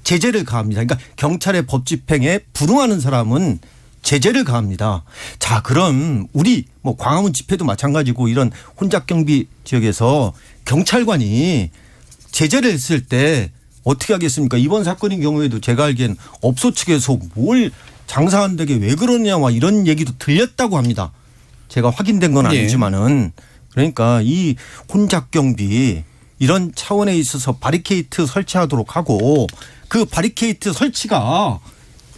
제재를 가합니다. 그러니까 경찰의 법 집행에 불응하는 사람은 제재를 가합니다. 자, 그럼 우리 뭐 광화문 집회도 마찬가지고 이런 혼잡 경비 지역에서 경찰관이 제재를 했을 때 어떻게 하겠습니까? 이번 사건인 경우에도 제가 알기엔 업소 측에서 뭘 장사한 데게 왜 그러냐 와 이런 얘기도 들렸다고 합니다. 제가 확인된 건 아니지만은 그러니까 이 혼잡 경비 이런 차원에 있어서 바리케이트 설치하도록 하고 그 바리케이트 설치가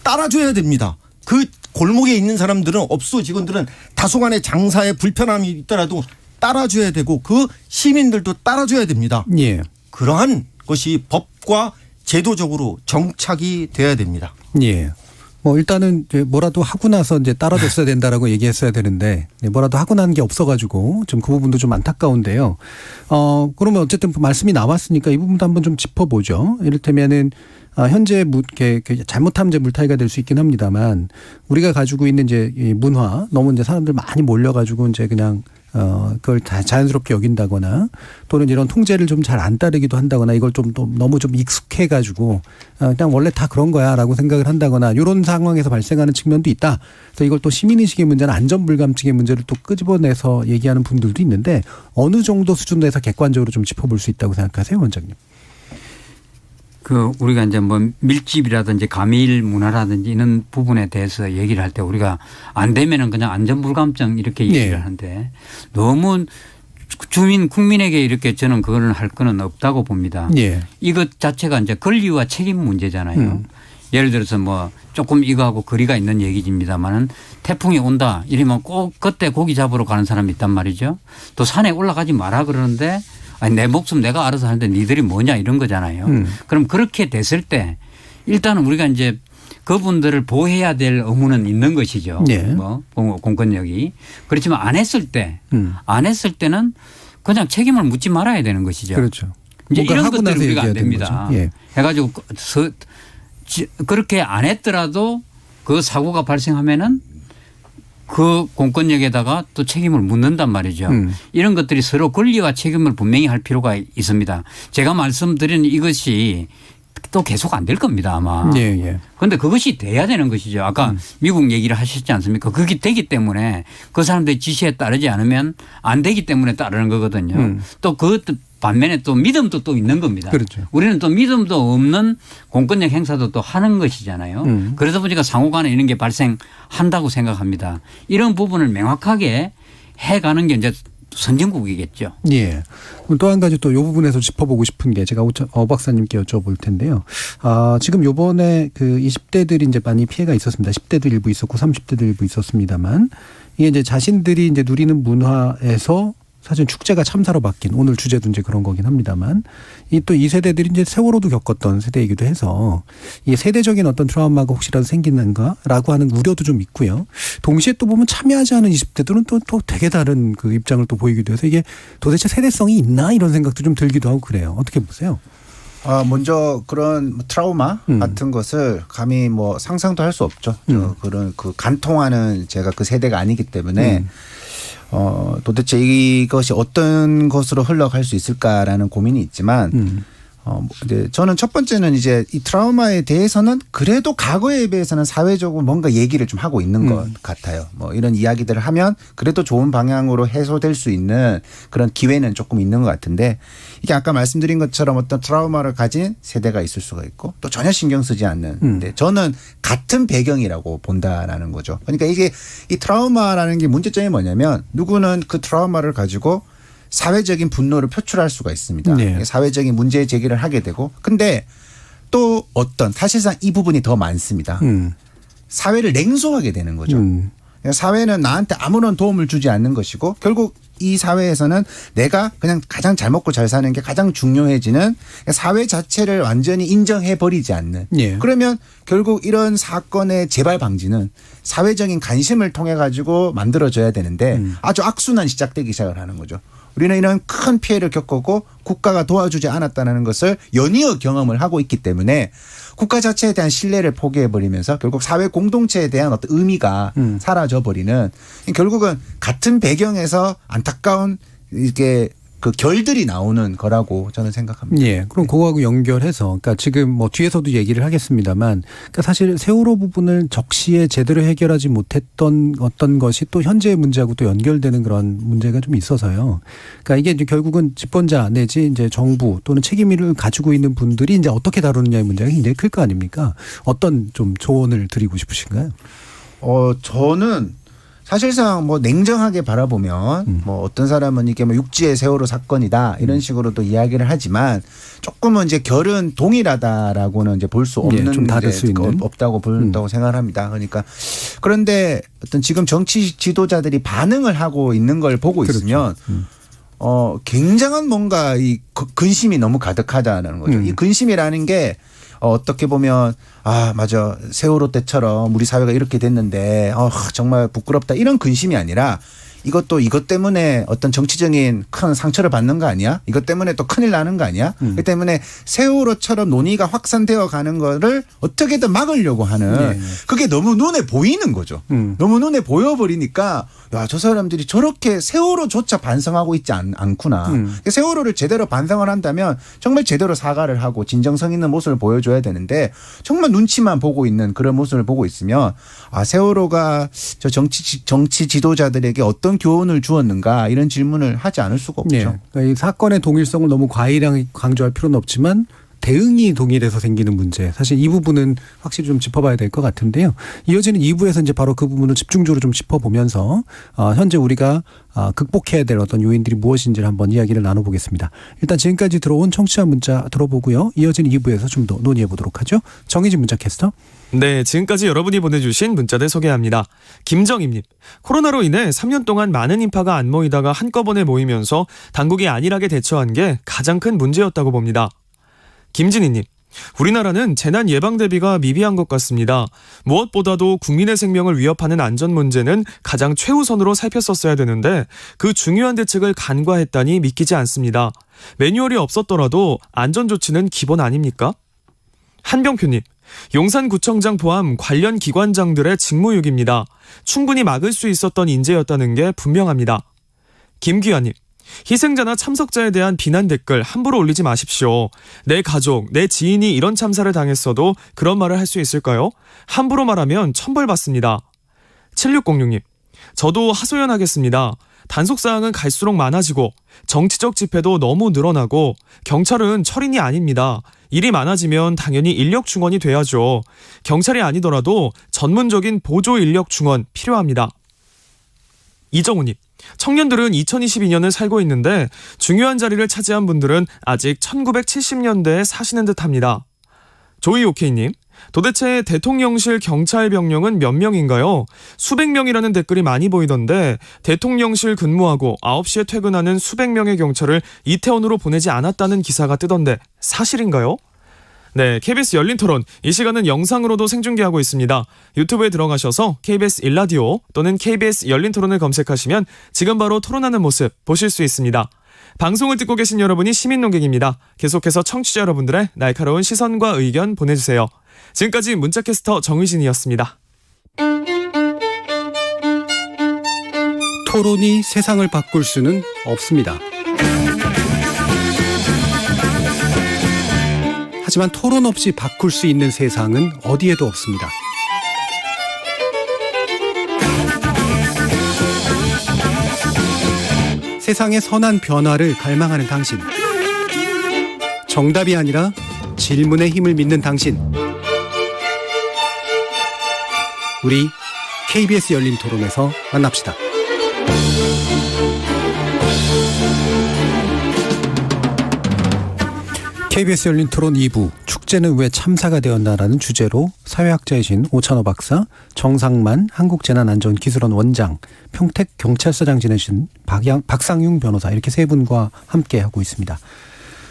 따라줘야 됩니다. 그 골목에 있는 사람들은 업소 직원들은 다소간의 장사에 불편함이 있더라도 따라줘야 되고 그 시민들도 따라줘야 됩니다. 예. 그러한 것이 법과 제도적으로 정착이 돼야 됩니다. 예. 뭐 일단은 이제 뭐라도 하고 나서 이제 따라줬어야 된다라고 얘기했어야 되는데 뭐라도 하고 난 게 없어가지고 좀 그 부분도 좀 안타까운데요. 그러면 어쨌든 말씀이 나왔으니까 이 부분도 한번 좀 짚어보죠. 이를테면은 현재 잘못하면 이제 물타기가 될 수 있긴 합니다만 우리가 가지고 있는 이제 이 문화 너무 이제 사람들 많이 몰려가지고 이제 그냥 그걸 다 자연스럽게 여긴다거나 또는 이런 통제를 좀 잘 안 따르기도 한다거나 이걸 좀 너무 좀 익숙해가지고 그냥 원래 다 그런 거야라고 생각을 한다거나 이런 상황에서 발생하는 측면도 있다. 그래서 이걸 또 시민의식의 문제나 안전불감증의 문제를 또 끄집어내서 얘기하는 분들도 있는데 어느 정도 수준에서 객관적으로 좀 짚어볼 수 있다고 생각하세요, 원장님? 그 우리가 이제 뭐 밀집이라든지 가밀 문화라든지 이런 부분에 대해서 얘기를 할 때 우리가 안 되면은 그냥 안전불감증 이렇게 얘기를 하는데 너무 국민에게 이렇게 저는 그거를 할 거는 없다고 봅니다. 예. 이것 자체가 이제 권리와 책임 문제잖아요. 예를 들어서 뭐 조금 이거하고 거리가 있는 얘기입니다만은 태풍이 온다 이러면 꼭 그때 고기 잡으러 가는 사람이 있단 말이죠. 또 산에 올라가지 마라 그러는데 아니 내 목숨 내가 알아서 하는데 니들이 뭐냐 이런 거잖아요. 그럼 그렇게 됐을 때 일단은 우리가 이제 그분들을 보호해야 될 의무는 있는 것이죠. 네. 뭐 공권력이. 그렇지만 안 했을 때는 그냥 책임을 묻지 말아야 되는 것이죠. 그렇죠. 이제 이런 하고 것들은 나서 우리가 안 얘기해야 되는 됩니다. 거죠. 예. 해가지고 그렇게 안 했더라도 그 사고가 발생하면은 그 공권력에다가 또 책임을 묻는단 말이죠. 이런 것들이 서로 권리와 책임을 분명히 할 필요가 있습니다. 제가 말씀드린 이것이 또 계속 안 될 겁니다 아마. 그런데 그것이 돼야 되는 것이죠. 아까 미국 얘기를 하셨지 않습니까? 그게 되기 때문에 그 사람들의 지시에 따르지 않으면 안 되기 때문에 따르는 거거든요. 또 그 반면에 또 믿음도 또 있는 겁니다. 그렇죠. 우리는 또 믿음도 없는 공권력 행사도 또 하는 것이잖아요. 그러다 보니까 상호간에 이런 게 발생한다고 생각합니다. 이런 부분을 명확하게 해가는 게 이제 선진국이겠죠. 예. 또 한 가지 또 이 부분에서 짚어보고 싶은 게 제가 어 박사님께 여쭤볼 텐데요. 지금 요번에 그 20대들이 이제 많이 피해가 있었습니다. 10대들 일부 있었고 30대들 일부 있었습니다만 이게 이제 자신들이 이제 누리는 문화에서 사실 축제가 참사로 바뀐 오늘 주제도 이제 그런 거긴 합니다만 이 세대들이 이제 세월호도 겪었던 세대이기도 해서 이 세대적인 어떤 트라우마가 혹시라도 생기는가라고 하는 우려도 좀 있고요. 동시에 또 보면 참여하지 않은 20대들은 또 되게 다른 그 입장을 또 보이기도 해서 이게 도대체 세대성이 있나 이런 생각도 좀 들기도 하고 그래요. 어떻게 보세요? 먼저 그런 트라우마 같은 것을 감히 뭐 상상도 할 수 없죠. 그런 그 간통하는 제가 그 세대가 아니기 때문에 도대체 이것이 어떤 것으로 흘러갈 수 있을까라는 고민이 있지만 이제 저는 첫 번째는 이제 이 트라우마에 대해서는 그래도 과거에 비해서는 사회적으로 뭔가 얘기를 좀 하고 있는 것 같아요. 뭐 이런 이야기들을 하면 그래도 좋은 방향으로 해소될 수 있는 그런 기회는 조금 있는 것 같은데 이게 아까 말씀드린 것처럼 어떤 트라우마를 가진 세대가 있을 수가 있고 또 전혀 신경 쓰지 않는. 근데 저는 같은 배경이라고 본다라는 거죠. 그러니까 이게 이 트라우마라는 게 문제점이 뭐냐면 누구는 그 트라우마를 가지고 사회적인 분노를 표출할 수가 있습니다. 네. 사회적인 문제 제기를 하게 되고 근데 또 사실상 이 부분이 더 많습니다. 사회를 냉소하게 되는 거죠. 사회는 나한테 아무런 도움을 주지 않는 것이고 결국 이 사회에서는 내가 그냥 가장 잘 먹고 잘 사는 게 가장 중요해지는 사회 자체를 완전히 인정해버리지 않는. 그러면 결국 이런 사건의 재발 방지는 사회적인 관심을 통해 가지고 만들어져야 되는데 아주 악순환이 시작되기 시작을 하는 거죠. 우리는 이런 큰 피해를 겪었고 국가가 도와주지 않았다는 것을 연이어 경험을 하고 있기 때문에 국가 자체에 대한 신뢰를 포기해버리면서 결국 사회 공동체에 대한 어떤 의미가 사라져버리는 결국은 같은 배경에서 안타까운 이게 그 결들이 나오는 거라고 저는 생각합니다. 예. 그럼 그거하고 연결해서 그러니까 지금 뭐 뒤에서도 얘기를 하겠습니다만 그러니까 사실 세월호 부분을 적시에 제대로 해결하지 못했던 어떤 것이 또 현재의 문제하고 또 연결되는 그런 문제가 좀 있어서요. 그러니까 이게 이제 결국은 집권자 내지 이제 정부 또는 책임을 가지고 있는 분들이 이제 어떻게 다루느냐의 문제가 굉장히 클 거 아닙니까? 어떤 좀 조언을 드리고 싶으신가요? 저는 사실상 뭐 냉정하게 바라보면 뭐 어떤 사람은 이게 뭐 육지의 세월호 사건이다 이런 식으로도 이야기를 하지만 조금은 이제 결은 동일하다라고는 이제 볼 수 없는 좀 다를 수 있는 없다고 본다고 생각을 합니다. 그러니까 그런데 어떤 지금 정치 지도자들이 반응을 하고 있는 걸 보고 있으면 굉장한 뭔가 이 근심이 너무 가득하다는 거죠. 이 근심이라는 게 어떻게 보면 맞아 세월호 때처럼 우리 사회가 이렇게 됐는데 정말 부끄럽다 이런 근심이 아니라 이것 때문에 어떤 정치적인 큰 상처를 받는 거 아니야? 이것 때문에 또 큰일 나는 거 아니야? 그렇기 때문에 세월호처럼 논의가 확산되어 가는 거를 어떻게든 막으려고 하는 그게 너무 눈에 보이는 거죠. 너무 눈에 보여버리니까 저 사람들이 저렇게 세월호조차 반성하고 있지 않구나. 세월호를 제대로 반성을 한다면 정말 제대로 사과를 하고 진정성 있는 모습을 보여줘야 되는데 정말 눈치만 보고 있는 그런 모습을 보고 있으면 세월호가 저 정치 지도자들에게 어떤 교훈을 주었는가 이런 질문을 하지 않을 수가 없죠. 그러니까 이 사건의 동일성을 너무 과일하게 강조할 필요는 없지만 대응이 동일해서 생기는 문제. 사실 이 부분은 확실히 좀 짚어봐야 될 것 같은데요. 이어지는 2부에서 이제 바로 그 부분을 집중적으로 좀 짚어보면서 현재 우리가 극복해야 될 어떤 요인들이 무엇인지를 한번 이야기를 나눠보겠습니다. 일단 지금까지 들어온 청취자 문자 들어보고요. 이어지는 2부에서 좀 더 논의해보도록 하죠. 정의진 문자 캐스터. 네, 지금까지 여러분이 보내주신 문자들 소개합니다. 김정임님, 코로나로 인해 3년 동안 많은 인파가 안 모이다가 한꺼번에 모이면서 당국이 안일하게 대처한 게 가장 큰 문제였다고 봅니다. 김진희님, 우리나라는 재난 예방 대비가 미비한 것 같습니다. 무엇보다도 국민의 생명을 위협하는 안전 문제는 가장 최우선으로 살폈었어야 되는데 그 중요한 대책을 간과했다니 믿기지 않습니다. 매뉴얼이 없었더라도 안전 조치는 기본 아닙니까? 한병표님, 용산구청장 포함 관련 기관장들의 직무유기입니다. 충분히 막을 수 있었던 인재였다는 게 분명합니다. 김귀환님, 희생자나 참석자에 대한 비난 댓글 함부로 올리지 마십시오. 내 가족, 내 지인이 이런 참사를 당했어도 그런 말을 할 수 있을까요? 함부로 말하면 천벌받습니다. 7606님, 저도 하소연하겠습니다. 단속사항은 갈수록 많아지고 정치적 집회도 너무 늘어나고 경찰은 철인이 아닙니다. 일이 많아지면 당연히 인력 중원이 돼야죠. 경찰이 아니더라도 전문적인 보조 인력 중원 필요합니다. 이정우님, 청년들은 2022년을 살고 있는데 중요한 자리를 차지한 분들은 아직 1970년대에 사시는 듯합니다. 조이오케이님, 도대체 대통령실 경찰 병력은 몇 명인가요? 수백 명이라는 댓글이 많이 보이던데 대통령실 근무하고 9시에 퇴근하는 수백 명의 경찰을 이태원으로 보내지 않았다는 기사가 뜨던데 사실인가요? 네, KBS 열린 토론. 이 시간은 영상으로도 생중계하고 있습니다. 유튜브에 들어가셔서 KBS 일라디오 또는 KBS 열린 토론을 검색하시면 지금 바로 토론하는 모습 보실 수 있습니다. 방송을 듣고 계신 여러분이 시민 논객입니다. 계속해서 청취자 여러분들의 날카로운 시선과 의견 보내주세요. 지금까지 문자캐스터 정의진이었습니다. 토론이 세상을 바꿀 수는 없습니다. 하지만 토론 없이 바꿀 수 있는 세상은 어디에도 없습니다. 세상의 선한 변화를 갈망하는 당신. 정답이 아니라 질문의 힘을 믿는 당신. 우리 KBS 열린 토론에서 만납시다. KBS 열린 토론 2부, 축제는 왜 참사가 되었나라는 주제로 사회학자이신 오찬호 박사, 정상만 한국재난안전기술원 원장, 평택경찰서장 지내신 박상용 변호사, 이렇게 세 분과 함께 하고 있습니다.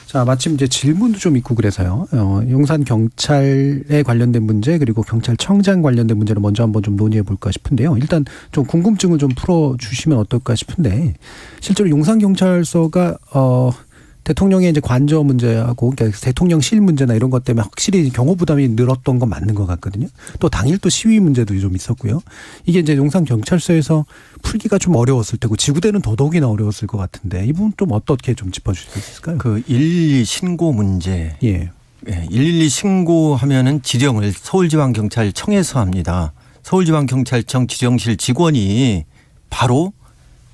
자, 마침 이제 질문도 좀 있고 그래서요. 용산 경찰에 관련된 문제, 그리고 경찰청장 관련된 문제를 먼저 한번 좀 논의해 볼까 싶은데요. 일단 좀 궁금증을 좀 풀어주시면 어떨까 싶은데, 실제로 용산 경찰서가 대통령의 이제 관저 문제하고, 그러니까 대통령실 문제나 이런 것 때문에 확실히 경호 부담이 늘었던 건 맞는 것 같거든요. 또 당일 또 시위 문제도 좀 있었고요. 이게 이제 용산 경찰서에서 풀기가 좀 어려웠을 테고 지구대는 더더욱이나 어려웠을 것 같은데, 이 부분 좀 어떻게 좀 짚어주실 수 있을까요? 그 112 신고 문제. 예. 112 신고하면은 지령을 서울지방경찰청에서 합니다. 서울지방경찰청 지령실 직원이 바로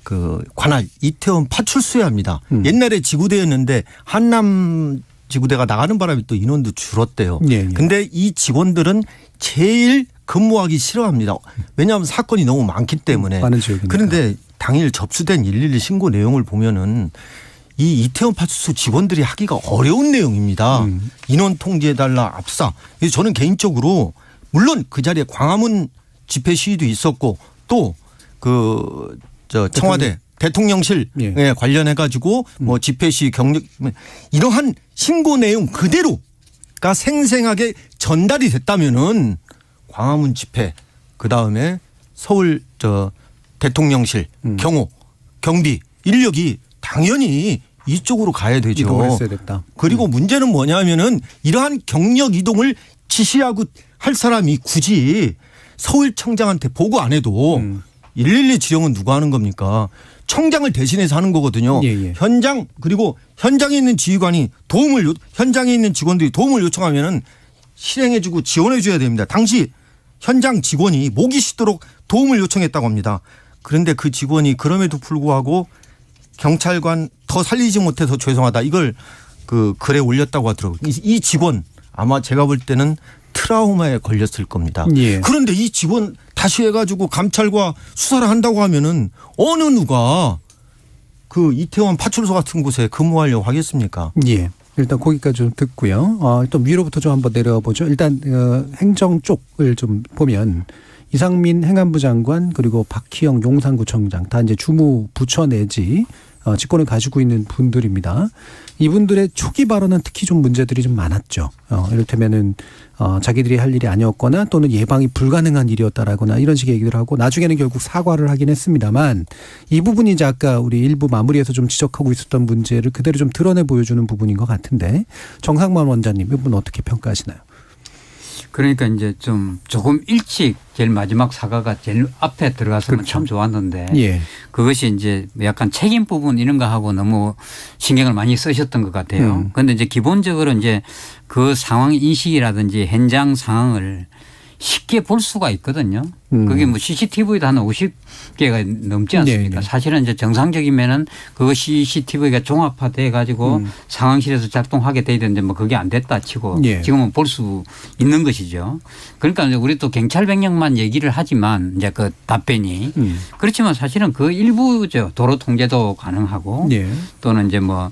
그 관할 이태원 파출소에 합니다. 옛날에 지구대였는데 한남 지구대가 나가는 바람에 또 인원도 줄었대요. 예, 예. 근데 이 직원들은 제일 근무하기 싫어합니다. 왜냐하면 사건이 너무 많기 때문에. 많은 지역이니까. 그런데 당일 접수된 112 신고 내용을 보면은 이 이태원 파출소 직원들이 하기가 어려운 내용입니다. 인원 통제해달라, 압사. 그래서 저는 개인적으로 물론 그 자리에 광화문 집회 시위도 있었고 또 청와대 대통령실 예. 관련해 가지고 뭐 집회 시위 경력 이러한 신고 내용 그대로가 생생하게 전달이 됐다면은 광화문 집회, 그 다음에 서울 대통령실 경호 경비 인력이 당연히 이쪽으로 가야 되죠. 이동을 했어야 됐다. 그리고 문제는 뭐냐면은 이러한 경력 이동을 지시하고 할 사람이 굳이 서울청장한테 보고 안 해도 112 지령은 누가 하는 겁니까? 청장을 대신해서 하는 거거든요. 예, 예. 현장, 그리고 현장에 있는 지휘관이 현장에 있는 직원들이 도움을 요청하면은 실행해주고 지원해줘야 됩니다. 당시 현장 직원이 목이 쉬도록 도움을 요청했다고 합니다. 그런데 그 직원이 그럼에도 불구하고 경찰관 더 살리지 못해서 죄송하다, 이걸 글에 올렸다고 하더라고요. 이 직원 아마 제가 볼 때는 트라우마에 걸렸을 겁니다. 예. 그런데 이 직원 다시 해가지고 감찰과 수사를 한다고 하면은 어느 누가 그 이태원 파출소 같은 곳에 근무하려고 하겠습니까? 예. 일단 거기까지 좀 듣고요. 또 위로부터 좀 한번 내려와 보죠. 일단 행정 쪽을 좀 보면 이상민 행안부 장관, 그리고 박희영 용산구청장 다 이제 주무 부처 내지 직권을 가지고 있는 분들입니다. 이분들의 초기 발언은 특히 좀 문제들이 좀 많았죠. 이를테면은 자기들이 할 일이 아니었거나 또는 예방이 불가능한 일이었다라거나 이런 식의 얘기를 하고 나중에는 결국 사과를 하긴 했습니다만, 이 부분이 이제 아까 우리 일부 마무리에서 좀 지적하고 있었던 문제를 그대로 좀 드러내 보여주는 부분인 것 같은데, 정상만 원장님 이 부분 어떻게 평가하시나요? 그러니까 이제 좀 조금 일찍 제일 마지막 사과가 제일 앞에 들어갔으면 그렇죠. 참 좋았는데 예. 그것이 이제 약간 책임 부분 이런 거 하고 너무 신경을 많이 쓰셨던 것 같아요. 그런데 이제 기본적으로 이제 그 상황 인식이라든지 현장 상황을 쉽게 볼 수가 있거든요. 그게 뭐 CCTV도 한 50개가 넘지 않습니까? 네. 사실은 이제 정상적이면은 그거 CCTV가 종합화돼 가지고 상황실에서 작동하게 돼 있는데 뭐 그게 안 됐다 치고 예. 지금은 볼 수 있는 것이죠. 그러니까 이제 우리 또 경찰 병력만 얘기를 하지만 이제 그 답변이 그렇지만 사실은 그 일부죠. 도로 통제도 가능하고 예. 또는 이제 뭐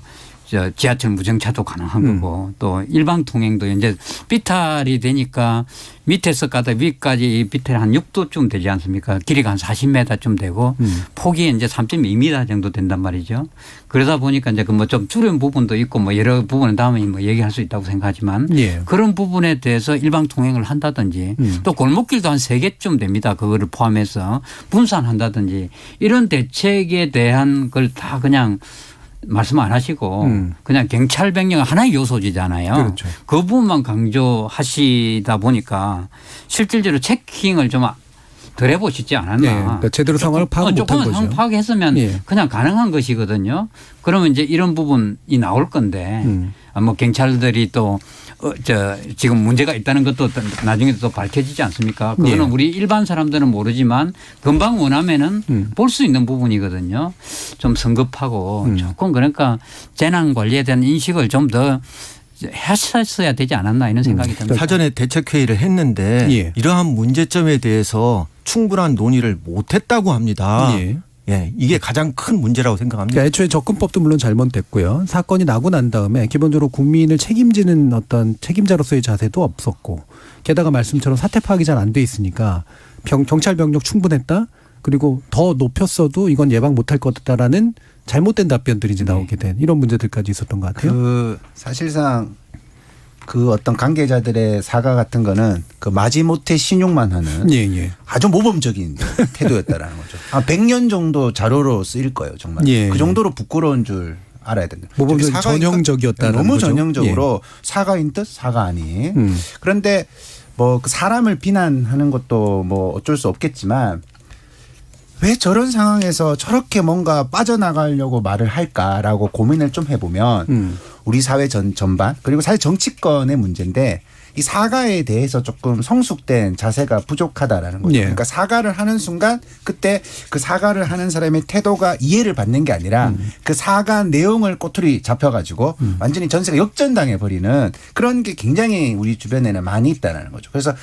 지하철 무정차도 가능한 거고 또 일방 통행도 이제 비탈이 되니까 밑에서 가다 위까지 이 비탈이 한 6도쯤 되지 않습니까? 길이가 한 40m쯤 되고 폭이 이제 3.2m 정도 된단 말이죠. 그러다 보니까 이제 그 뭐 좀 줄인 부분도 있고 뭐 여러 부분은 다음에 뭐 얘기할 수 있다고 생각하지만 예. 그런 부분에 대해서 일방 통행을 한다든지 또 골목길도 한 3개쯤 됩니다. 그거를 포함해서 분산한다든지 이런 대책에 대한 걸 다 그냥 말씀 안 하시고 그냥 경찰 병력은 하나의 요소지잖아요. 그렇죠. 그 부분만 강조하시다 보니까 실질적으로 체킹을 좀 덜 해보시지 않았나. 네. 그러니까 제대로 상황을 파악 못한 거죠. 상황 파악했으면 예. 그냥 가능한 것이거든요. 그러면 이제 이런 부분이 나올 건데 뭐 경찰들이 또 지금 문제가 있다는 것도 나중에 또 밝혀지지 않습니까? 그거는 예. 우리 일반 사람들은 모르지만 금방 원하면은 볼 수 있는 부분이거든요. 좀 성급하고 조금 그러니까 재난 관리에 대한 인식을 좀 더 했어야 되지 않았나 이런 생각이 듭니다. 사전에 대책회의를 했는데 예. 이러한 문제점에 대해서 충분한 논의를 못했다고 합니다. 예. 예, 이게 가장 큰 문제라고 생각합니다. 그러니까 애초에 접근법도 물론 잘못됐고요. 사건이 나고 난 다음에 기본적으로 국민을 책임지는 어떤 책임자로서의 자세도 없었고 게다가 말씀처럼 사태 파악이 잘 안 돼 있으니까 경찰 병력 충분했다. 그리고 더 높였어도 이건 예방 못할 거다라는 잘못된 답변들이 이제 나오게 된 이런 문제들까지 있었던 것 같아요. 그 사실상 그 어떤 관계자들의 사과 같은 거는 그 마지못해 신용만 하는 예. 아주 모범적인 태도였다라는 거죠. 한 100년 정도 자료로 쓰일 거예요, 정말. 예. 그 정도로 부끄러운 줄 알아야 된다. 모범적인 전형적이었다는 너무 거죠. 전형적으로 사과인 듯 사과 아닌. 그런데 뭐 그 사람을 비난하는 것도 뭐 어쩔 수 없겠지만 왜 저런 상황에서 저렇게 뭔가 빠져나가려고 말을 할까라고 고민을 좀 해보면 우리 사회 전반 그리고 사실 정치권의 문제인데 이 사과에 대해서 조금 성숙된 자세가 부족하다라는 거죠. 예. 그러니까 사과를 하는 순간 그때 그 사과를 하는 사람의 태도가 이해를 받는 게 아니라 그 사과 내용을 꼬투리 잡혀가지고 완전히 전세가 역전당해 버리는 그런 게 굉장히 우리 주변에는 많이 있다는 거죠. 그래서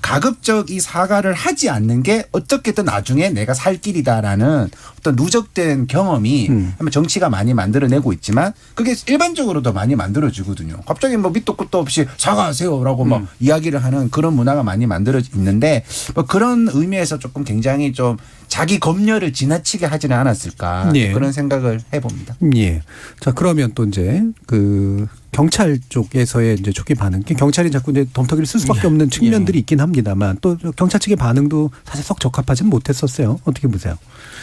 가급적 이 사과를 하지 않는 게 어떻게든 나중에 내가 살 길이다라는 어떤 누적된 경험이 정치가 많이 만들어내고 있지만 그게 일반적으로도 많이 만들어지거든요. 갑자기 뭐 밑도 끝도 없이 사과하세요라고 뭐 이야기를 하는 그런 문화가 많이 만들어져 있는데 뭐 그런 의미에서 조금 굉장히 좀 자기 검열을 지나치게 하지는 않았을까 예. 그런 생각을 해봅니다. 예. 자 그러면 또 이제 그 경찰 쪽에서의 이제 초기 반응, 경찰이 자꾸 이제 덤터기를 쓸 수밖에 없는 측면들이 있긴 합니다만 또 경찰 측의 반응도 사실 썩 적합하지는 못했었어요. 어떻게 보세요?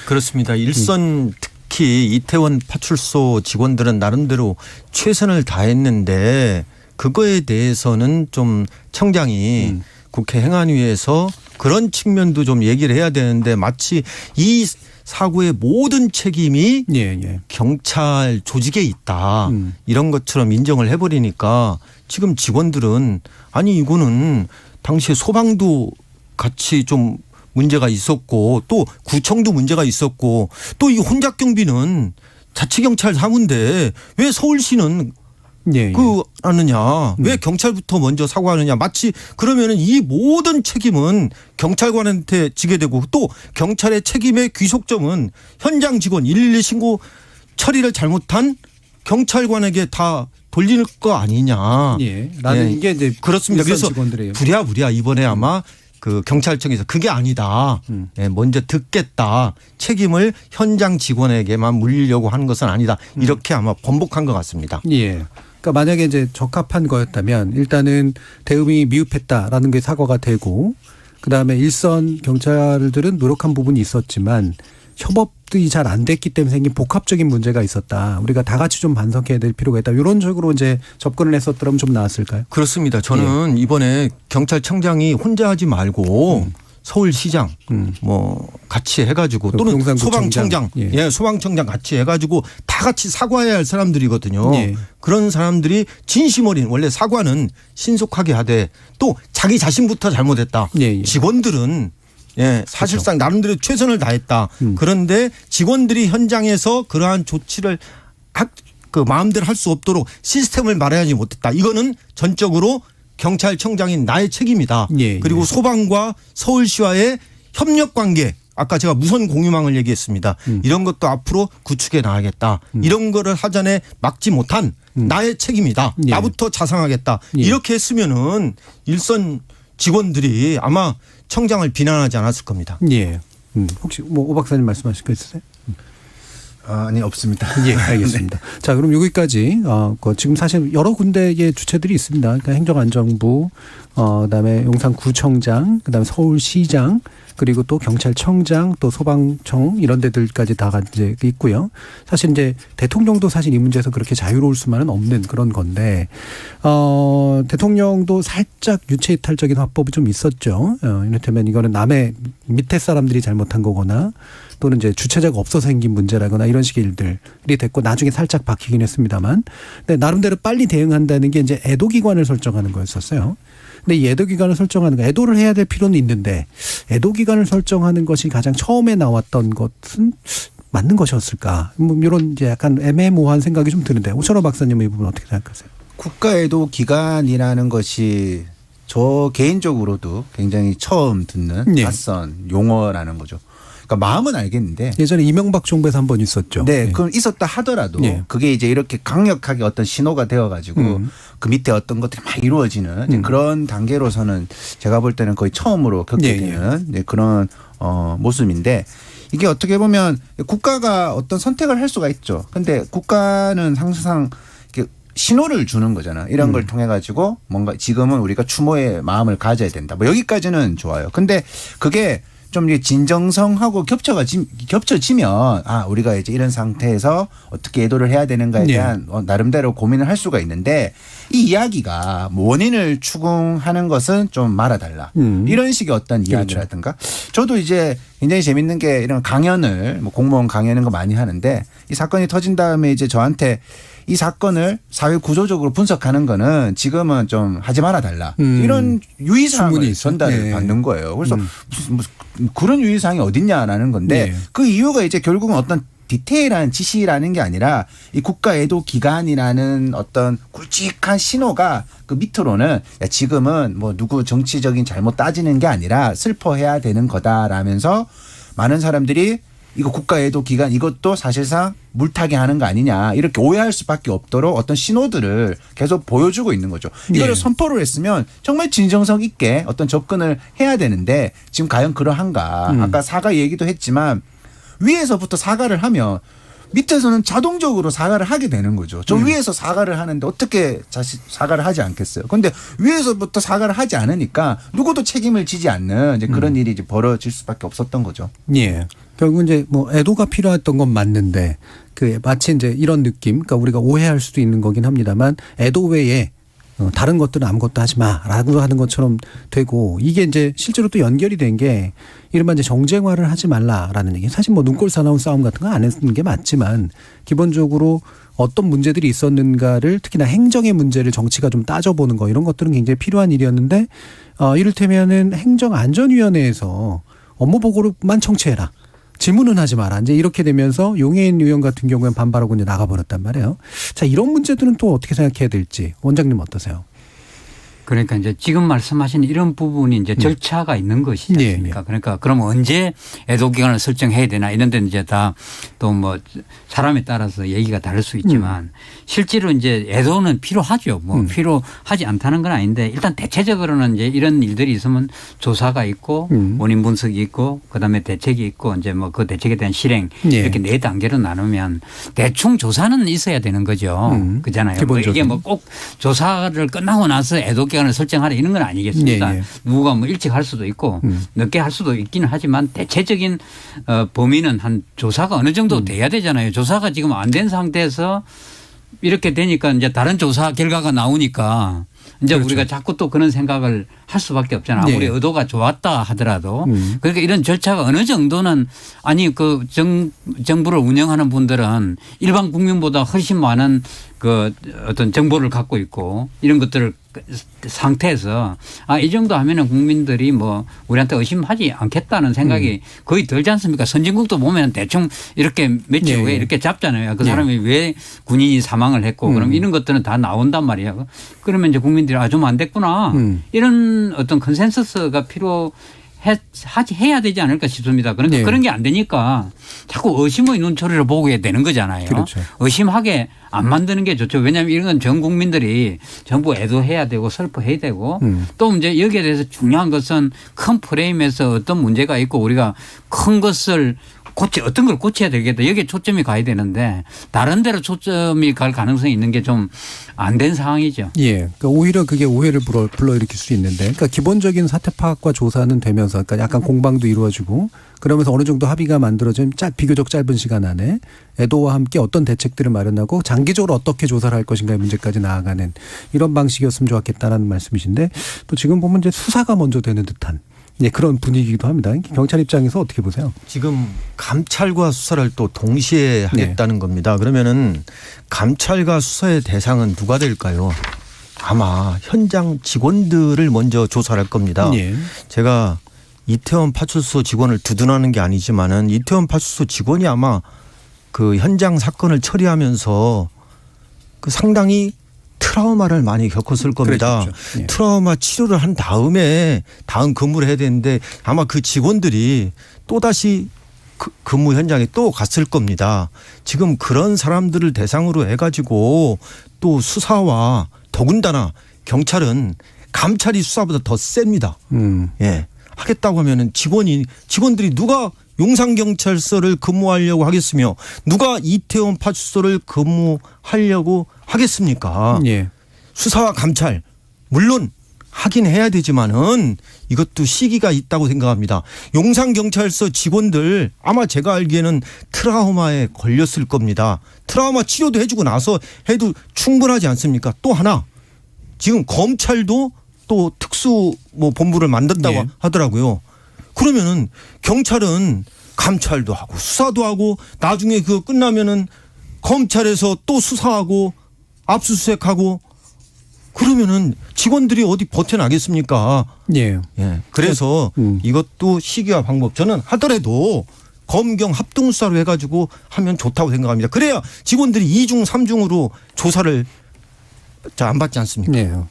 그렇습니다. 일선 특히 이태원 파출소 직원들은 나름대로 최선을 다했는데 그거에 대해서는 좀 청장이 국회 행안위에서 그런 측면도 좀 얘기를 해야 되는데 마치 이 사고의 모든 책임이 경찰 조직에 있다. 이런 것처럼 인정을 해버리니까 지금 직원들은 아니 이거는 당시에 소방도 같이 좀 문제가 있었고 또 구청도 문제가 있었고 또 이 혼잡 경비는 자치경찰 사무인데 왜 서울시는 그 하느냐 왜 경찰부터 먼저 사과하느냐 마치 그러면은 이 모든 책임은 경찰관한테 지게 되고 또 경찰의 책임의 귀속점은 현장 직원 112 신고 처리를 잘못한 경찰관에게 다 돌릴 거 아니냐. 라는 이게 이제 그렇습니다. 그래서 직원들이에요. 부랴부랴 이번에 아마 그 경찰청에서 그게 아니다. 먼저 듣겠다. 책임을 현장 직원에게만 물리려고 하는 것은 아니다. 이렇게 아마 번복한 것 같습니다. 예. 그러니까 만약에 이제 적합한 거였다면 일단은 대응이 미흡했다라는 게 사과가 되고 그다음에 일선 경찰들은 노력한 부분이 있었지만 협업 접들이 잘 안 됐기 때문에 생긴 복합적인 문제가 있었다. 우리가 다 같이 좀 반성해야 될 필요가 있다. 이런 식으로 이제 접근을 했었더라면 좀 나았을까요? 그렇습니다. 저는 이번에 경찰청장이 혼자 하지 말고 서울시장 뭐 같이 해가지고 또는 소방청장, 예, 소방청장 같이 해가지고 다 같이 사과해야 할 사람들이거든요. 예. 그런 사람들이 진심 어린 원래 사과는 신속하게 하되 또 자기 자신부터 잘못했다. 예. 직원들은 예, 사실상 나름대로 최선을 다했다. 그런데 직원들이 현장에서 그러한 조치를 그 마음대로 할 수 없도록 시스템을 마련하지 못했다. 이거는 전적으로 경찰청장인 나의 책임이다. 예, 그리고 예. 소방과 서울시와의 협력 관계. 아까 제가 무선 공유망을 얘기했습니다. 이런 것도 앞으로 구축해 나가겠다. 이런 거를 하전에 막지 못한 나의 책임이다. 예. 나부터 자상하겠다. 예. 이렇게 했으면은 일선 직원들이 아마 청장을 비난하지 않았을 겁니다. 예. 혹시 뭐 오 박사님 말씀하실 거 있으세요? 아니 없습니다. 예, 알겠습니다. 네. 자, 그럼 여기까지 지금 사실 여러 군데의 주체들이 있습니다. 그러니까 행정안전부, 그다음에 용산구청장, 그다음에 서울시장, 그리고 또 경찰청장, 또 소방청 이런 데들까지 다 이제 있고요. 사실 이제 대통령도 사실 이 문제에서 그렇게 자유로울 수만은 없는 그런 건데, 대통령도 살짝 유체이탈적인 화법이 좀 있었죠. 이를테면 이거는 남의 밑에 사람들이 잘못한 거거나 또는 이제 주체자가 없어서 생긴 문제라거나 이런 식의 일들이 됐고 나중에 살짝 바뀌긴 했습니다만, 근데 나름대로 빨리 대응한다는 게 이제 애도기관을 설정하는 거였었어요. 근데 이 애도기관을 설정하는 거, 애도를 해야 될 필요는 있는데 애도기관을 설정하는 것이 가장 처음에 나왔던 것은 맞는 것이었을까? 뭐 이런 이제 약간 애매모호한 생각이 좀 드는데 오철호 박사님은 이 부분 어떻게 생각하세요? 국가애도 기관이라는 것이 저 개인적으로도 굉장히 처음 듣는 낯선 용어라는 거죠. 그러니까 마음은 알겠는데 예전에 이명박 정부에서 한 번 있었죠. 네, 그럼 있었다 하더라도 그게 이제 이렇게 강력하게 어떤 신호가 되어가지고 그 밑에 어떤 것들이 막 이루어지는 이제 그런 단계로서는 제가 볼 때는 거의 처음으로 겪게 되는 이제 그런 모습인데 이게 어떻게 보면 국가가 어떤 선택을 할 수가 있죠. 근데 국가는 항상 이렇게 신호를 주는 거잖아. 이런 걸 통해 가지고 뭔가 지금은 우리가 추모의 마음을 가져야 된다. 뭐 여기까지는 좋아요. 근데 그게 좀 진정성하고 겹쳐지면 우리가 이제 이런 상태에서 어떻게 애도를 해야 되는가에 대한 나름대로 고민을 할 수가 있는데 이 이야기가 뭐 원인을 추궁하는 것은 좀 말아달라. 이런 식의 어떤 이야기라든가 저도 이제 굉장히 재밌는 게 이런 강연을 뭐 공무원 강연인 거 많이 하는데 이 사건이 터진 다음에 이제 저한테 이 사건을 사회 구조적으로 분석하는 거는 지금은 좀 하지 말아달라. 이런 유의사항을 전달을 받는 거예요. 그래서 무슨 그런 유의사항이 어딨냐라는 건데 그 이유가 이제 결국은 어떤 디테일한 지시라는 게 아니라 이 국가애도 기간이라는 어떤 굵직한 신호가 그 밑으로는 야 지금은 뭐 누구 정치적인 잘못 따지는 게 아니라 슬퍼해야 되는 거다라면서 많은 사람들이 이거 국가애도 기간 이것도 사실상 물타기 하는 거 아니냐 이렇게 오해할 수밖에 없도록 어떤 신호들을 계속 보여주고 있는 거죠. 이거를 선포를 했으면 정말 진정성 있게 어떤 접근을 해야 되는데 지금 과연 그러한가. 아까 사과 얘기도 했지만 위에서부터 사과를 하면 밑에서는 자동적으로 사과를 하게 되는 거죠. 저 위에서 사과를 하는데 어떻게 사과를 하지 않겠어요. 그런데 위에서부터 사과를 하지 않으니까 누구도 책임을 지지 않는 이제 그런 일이 이제 벌어질 수밖에 없었던 거죠. 예. 결국 이제 뭐 애도가 필요했던 건 맞는데 그 마치 이제 이런 느낌, 그러니까 우리가 오해할 수도 있는 거긴 합니다만 애도 외에 다른 것들은 아무것도 하지 마라고 하는 것처럼 되고 이게 이제 실제로 또 연결이 된 게 이른바 이제 정쟁화를 하지 말라라는 얘기. 사실 뭐 눈꼴 사나운 싸움 같은 거 안 했는 게 맞지만 기본적으로 어떤 문제들이 있었는가를 특히나 행정의 문제를 정치가 좀 따져보는 거 이런 것들은 굉장히 필요한 일이었는데 이를테면은 행정안전위원회에서 업무 보고로만 청취해라. 질문은 하지 마라. 이제 이렇게 되면서 용해인 의원 같은 경우에는 반발하고 이제 나가버렸단 말이에요. 자, 이런 문제들은 또 어떻게 생각해야 될지 원장님 어떠세요? 그러니까 이제 지금 말씀하신 이런 부분이 이제 절차가 있는 것이지 않습니까? 그러니까 그럼 언제 애도 기간을 설정해야 되나 이런 데는 이제 다 또 뭐 사람에 따라서 얘기가 다를 수 있지만 실제로 이제 애도는 필요하죠. 뭐 필요하지 않다는 건 아닌데 일단 대체적으로는 이제 이런 일들이 있으면 조사가 있고 원인 분석이 있고 그다음에 대책이 있고 이제 뭐 그 대책에 대한 실행 이렇게 4단계로 나누면 대충 조사는 있어야 되는 거죠. 그잖아요. 뭐 이게 뭐 꼭 조사를 끝나고 나서 애도 시간을 설정하라 이런 건 아니겠습니다. 예, 예. 누가 뭐 일찍 할 수도 있고 늦게 할 수도 있기는 하지만 대체적인 범위는 한 조사가 어느 정도 돼야 되잖아요. 조사가 지금 안 된 상태에서 이렇게 되니까 이제 다른 조사 결과가 나오니까 이제 그렇죠. 우리가 자꾸 또 그런 생각을 할 수밖에 없잖아요. 아무리 예. 의도가 좋았다 하더라도 그러니까 이런 절차가 어느 정도는 아니 그 정부를 운영하는 분들은 일반 국민보다 훨씬 많은 그 어떤 정보를 갖고 있고 이런 것들을 상태에서 이 정도 하면은 국민들이 뭐 우리한테 의심하지 않겠다는 생각이 거의 들지 않습니까? 선진국도 보면 대충 이렇게 며칠 후에 이렇게 잡잖아요. 그 사람이 왜 군인이 사망을 했고 그럼 이런 것들은 다 나온단 말이에요. 그러면 이제 국민들이 좀 안 됐구나. 이런 어떤 컨센서스가 해야 되지 않을까 싶습니다. 그런데 그런 게 안 되니까 자꾸 의심의 눈초리를 보게 되는 거잖아요. 그렇죠. 의심하게 안 만드는 게 좋죠. 왜냐하면 이런 건 전 국민들이 전부 애도해야 되고 슬퍼해야 되고 또 이제 여기에 대해서 중요한 것은 큰 프레임에서 어떤 문제가 있고 우리가 큰 것을 어떤 걸 고쳐야 되겠다. 여기에 초점이 가야 되는데 다른 데로 초점이 갈 가능성이 있는 게 좀 안 된 상황이죠. 예. 그러니까 오히려 그게 오해를 불러일으킬 수 있는데 그러니까 기본적인 사태 파악과 조사는 되면서 그러니까 약간 공방도 이루어지고 그러면서 어느 정도 합의가 만들어진 비교적 짧은 시간 안에 애도와 함께 어떤 대책들을 마련하고 장기적으로 어떻게 조사를 할 것인가의 문제까지 나아가는 이런 방식이었으면 좋았겠다라는 말씀이신데 또 지금 보면 이제 수사가 먼저 되는 듯한 그런 분위기이기도 합니다. 경찰 입장에서 어떻게 보세요? 지금 감찰과 수사를 또 동시에 하겠다는 겁니다. 그러면은 감찰과 수사의 대상은 누가 될까요? 아마 현장 직원들을 먼저 조사를 할 겁니다. 제가 이태원 파출소 직원을 두둔하는 게 아니지만은 이태원 파출소 직원이 아마 그 현장 사건을 처리하면서 그 상당히 트라우마를 많이 겪었을 겁니다. 그렇죠. 트라우마 치료를 한 다음에 다음 근무를 해야 되는데 아마 그 직원들이 또다시 근무 현장에 또 갔을 겁니다. 지금 그런 사람들을 대상으로 해가지고 또 수사와 더군다나 경찰은 감찰이 수사보다 더 셉니다. 예. 하겠다고 하면은 직원들이 누가 용산경찰서를 근무하려고 하겠으며 누가 이태원 파출소를 근무하려고 하겠습니까? 수사와 감찰 물론 하긴 해야 되지만은 이것도 시기가 있다고 생각합니다. 용산경찰서 직원들 아마 제가 알기에는 트라우마에 걸렸을 겁니다. 트라우마 치료도 해주고 나서 해도 충분하지 않습니까? 또 하나 지금 검찰도 또 특수 본부를 만든다고 하더라고요. 그러면은 경찰은 감찰도 하고 수사도 하고 나중에 그거 끝나면은 검찰에서 또 수사하고 압수수색하고 그러면은 직원들이 어디 버텨나겠습니까? 그래서 이것도 시기와 방법 저는 하더라도 검경 합동수사로 해가지고 하면 좋다고 생각합니다. 그래야 직원들이 2중 3중으로 조사를 안 받지 않습니까?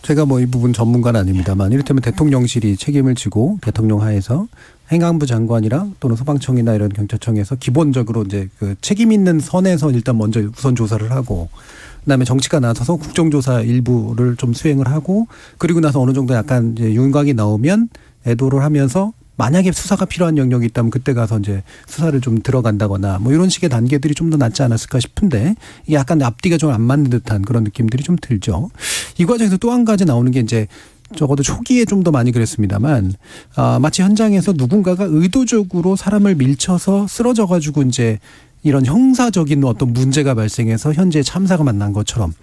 제가 이 부분 전문가는 아닙니다만 이를테면 대통령실이 책임을 지고 대통령 하에서 행안부 장관이랑 또는 소방청이나 이런 경찰청에서 기본적으로 이제 그 책임 있는 선에서 일단 먼저 우선 조사를 하고 그다음에 정치가 나서서 국정조사 일부를 좀 수행을 하고 그리고 나서 어느 정도 약간 이제 윤곽이 나오면 애도를 하면서 만약에 수사가 필요한 영역이 있다면 그때 가서 이제 수사를 좀 들어간다거나 이런 식의 단계들이 좀 더 낫지 않았을까 싶은데 이게 약간 앞뒤가 좀 안 맞는 듯한 그런 느낌들이 좀 들죠. 이 과정에서 또 한 가지 나오는 게 이제 적어도 초기에 좀 더 많이 그랬습니다만 마치 현장에서 누군가가 의도적으로 사람을 밀쳐서 쓰러져 가지고 이제 이런 형사적인 어떤 문제가 발생해서 현재 참사가 만난 것처럼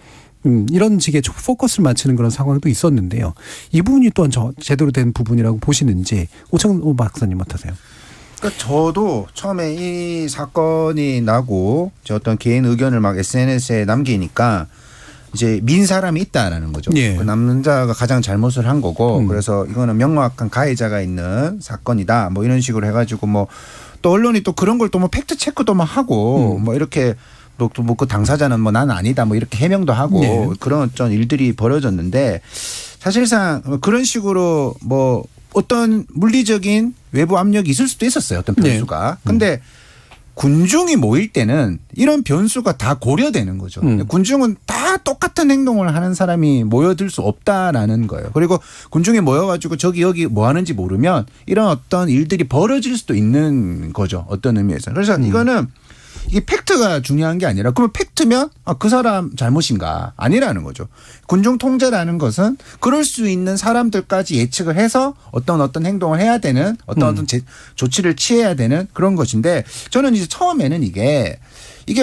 이런 식의 포커스를 맞추는 그런 상황도 있었는데요. 이 부분이 또한 제대로 된 부분이라고 보시는지 오창호 박사님 어떠세요? 그러니까 저도 처음에 이 사건이 나고 제 어떤 개인 의견을 막 SNS에 남기니까 이제 민 사람이 있다라는 거죠. 그 남자가 가장 잘못을 한 거고 그래서 이거는 명확한 가해자가 있는 사건이다. 이런 식으로 해가지고 또 언론이 또 그런 걸 또 팩트 체크도 하고 이렇게 또 그 당사자는 난 아니다 이렇게 해명도 하고 그런 어떤 일들이 벌어졌는데 사실상 그런 식으로 어떤 물리적인 외부 압력이 있을 수도 있었어요. 어떤 변수가. 근데 군중이 모일 때는 이런 변수가 다 고려되는 거죠. 군중은 다 똑같은 행동을 하는 사람이 모여들 수 없다라는 거예요. 그리고 군중이 모여가지고 저기 여기 뭐 하는지 모르면 이런 어떤 일들이 벌어질 수도 있는 거죠. 어떤 의미에서. 그래서 이거는 이게 팩트가 중요한 게 아니라 그러면 팩트면 그 사람 잘못인가 아니라는 거죠. 군중 통제라는 것은 그럴 수 있는 사람들까지 예측을 해서 어떤 행동을 해야 되는 어떤 조치를 취해야 되는 그런 것인데 저는 이제 처음에는 이게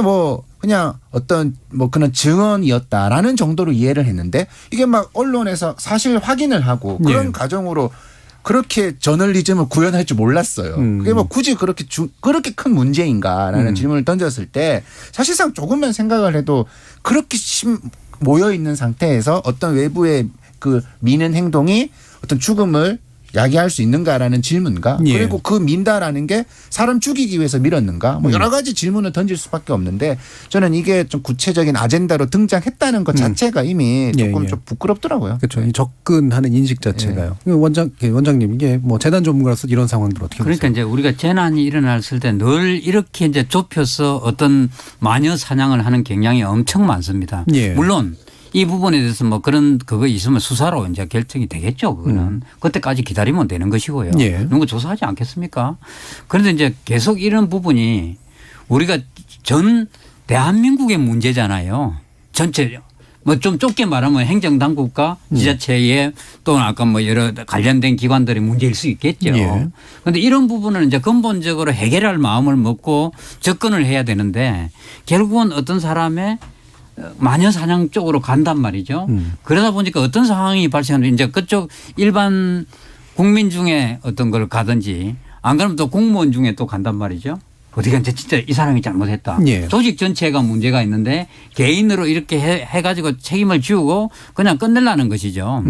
뭐 그냥 어떤 뭐 그런 증언이었다라는 정도로 이해를 했는데 이게 막 언론에서 사실 확인을 하고 그런 과정으로 그렇게 저널리즘을 구현할 줄 몰랐어요. 그게 뭐 굳이 그렇게 큰 문제인가라는 질문을 던졌을 때 사실상 조금만 생각을 해도 그렇게 모여 있는 상태에서 어떤 외부의 그 미는 행동이 어떤 죽음을 야기할 수 있는가라는 질문과 그리고 그 민다라는 게 사람 죽이기 위해서 밀었는가 뭐 여러 가지 질문을 던질 수밖에 없는데 저는 이게 좀 구체적인 아젠다로 등장했다는 것 자체가 이미 조금 좀 부끄럽더라고요. 그렇죠. 이 접근하는 인식 자체가요. 원장님 이게 뭐 재난 전문가로서 이런 상황들 어떻게 보세요? 그러니까 이제 우리가 재난이 일어났을 때 늘 이렇게 이제 좁혀서 어떤 마녀 사냥을 하는 경향이 엄청 많습니다. 물론 이 부분에 대해서 뭐 그거 있으면 수사로 이제 결정이 되겠죠. 그거는 그때까지 기다리면 되는 것이고요. 누구 조사하지 않겠습니까? 그런데 이제 계속 이런 부분이 우리가 전 대한민국의 문제잖아요. 전체 뭐 좀 좁게 말하면 행정당국과 지자체의 또는 아까 뭐 여러 관련된 기관들의 문제일 수 있겠죠. 그런데 이런 부분은 이제 근본적으로 해결할 마음을 먹고 접근을 해야 되는데 결국은 어떤 사람의 마녀 사냥 쪽으로 간단 말이죠. 그러다 보니까 어떤 상황이 발생하는지 이제 그쪽 일반 국민 중에 어떤 걸 가든지 안 그러면 또 공무원 중에 또 간단 말이죠. 어디가 이제 진짜 이 사람이 잘못했다. 조직 전체가 문제가 있는데 개인으로 이렇게 해가지고 책임을 지우고 그냥 끝내려는 것이죠.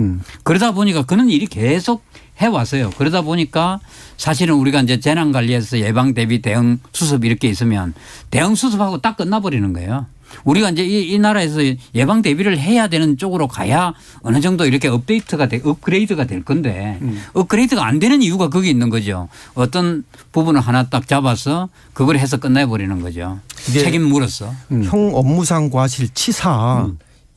그러다 보니까 그런 일이 계속 해왔어요. 그러다 보니까 사실은 우리가 이제 재난관리에서 예방 대비 대응 수습 이렇게 있으면 대응 수습하고 딱 끝나버리는 거예요. 우리가 이제 이 나라에서 예방 대비를 해야 되는 쪽으로 가야 어느 정도 이렇게 업그레이드가 될 건데 업그레이드가 안 되는 이유가 거기 있는 거죠. 어떤 부분을 하나 딱 잡아서 그걸 해서 끝내버리는 거죠. 책임 물었어. 형 업무상 과실치사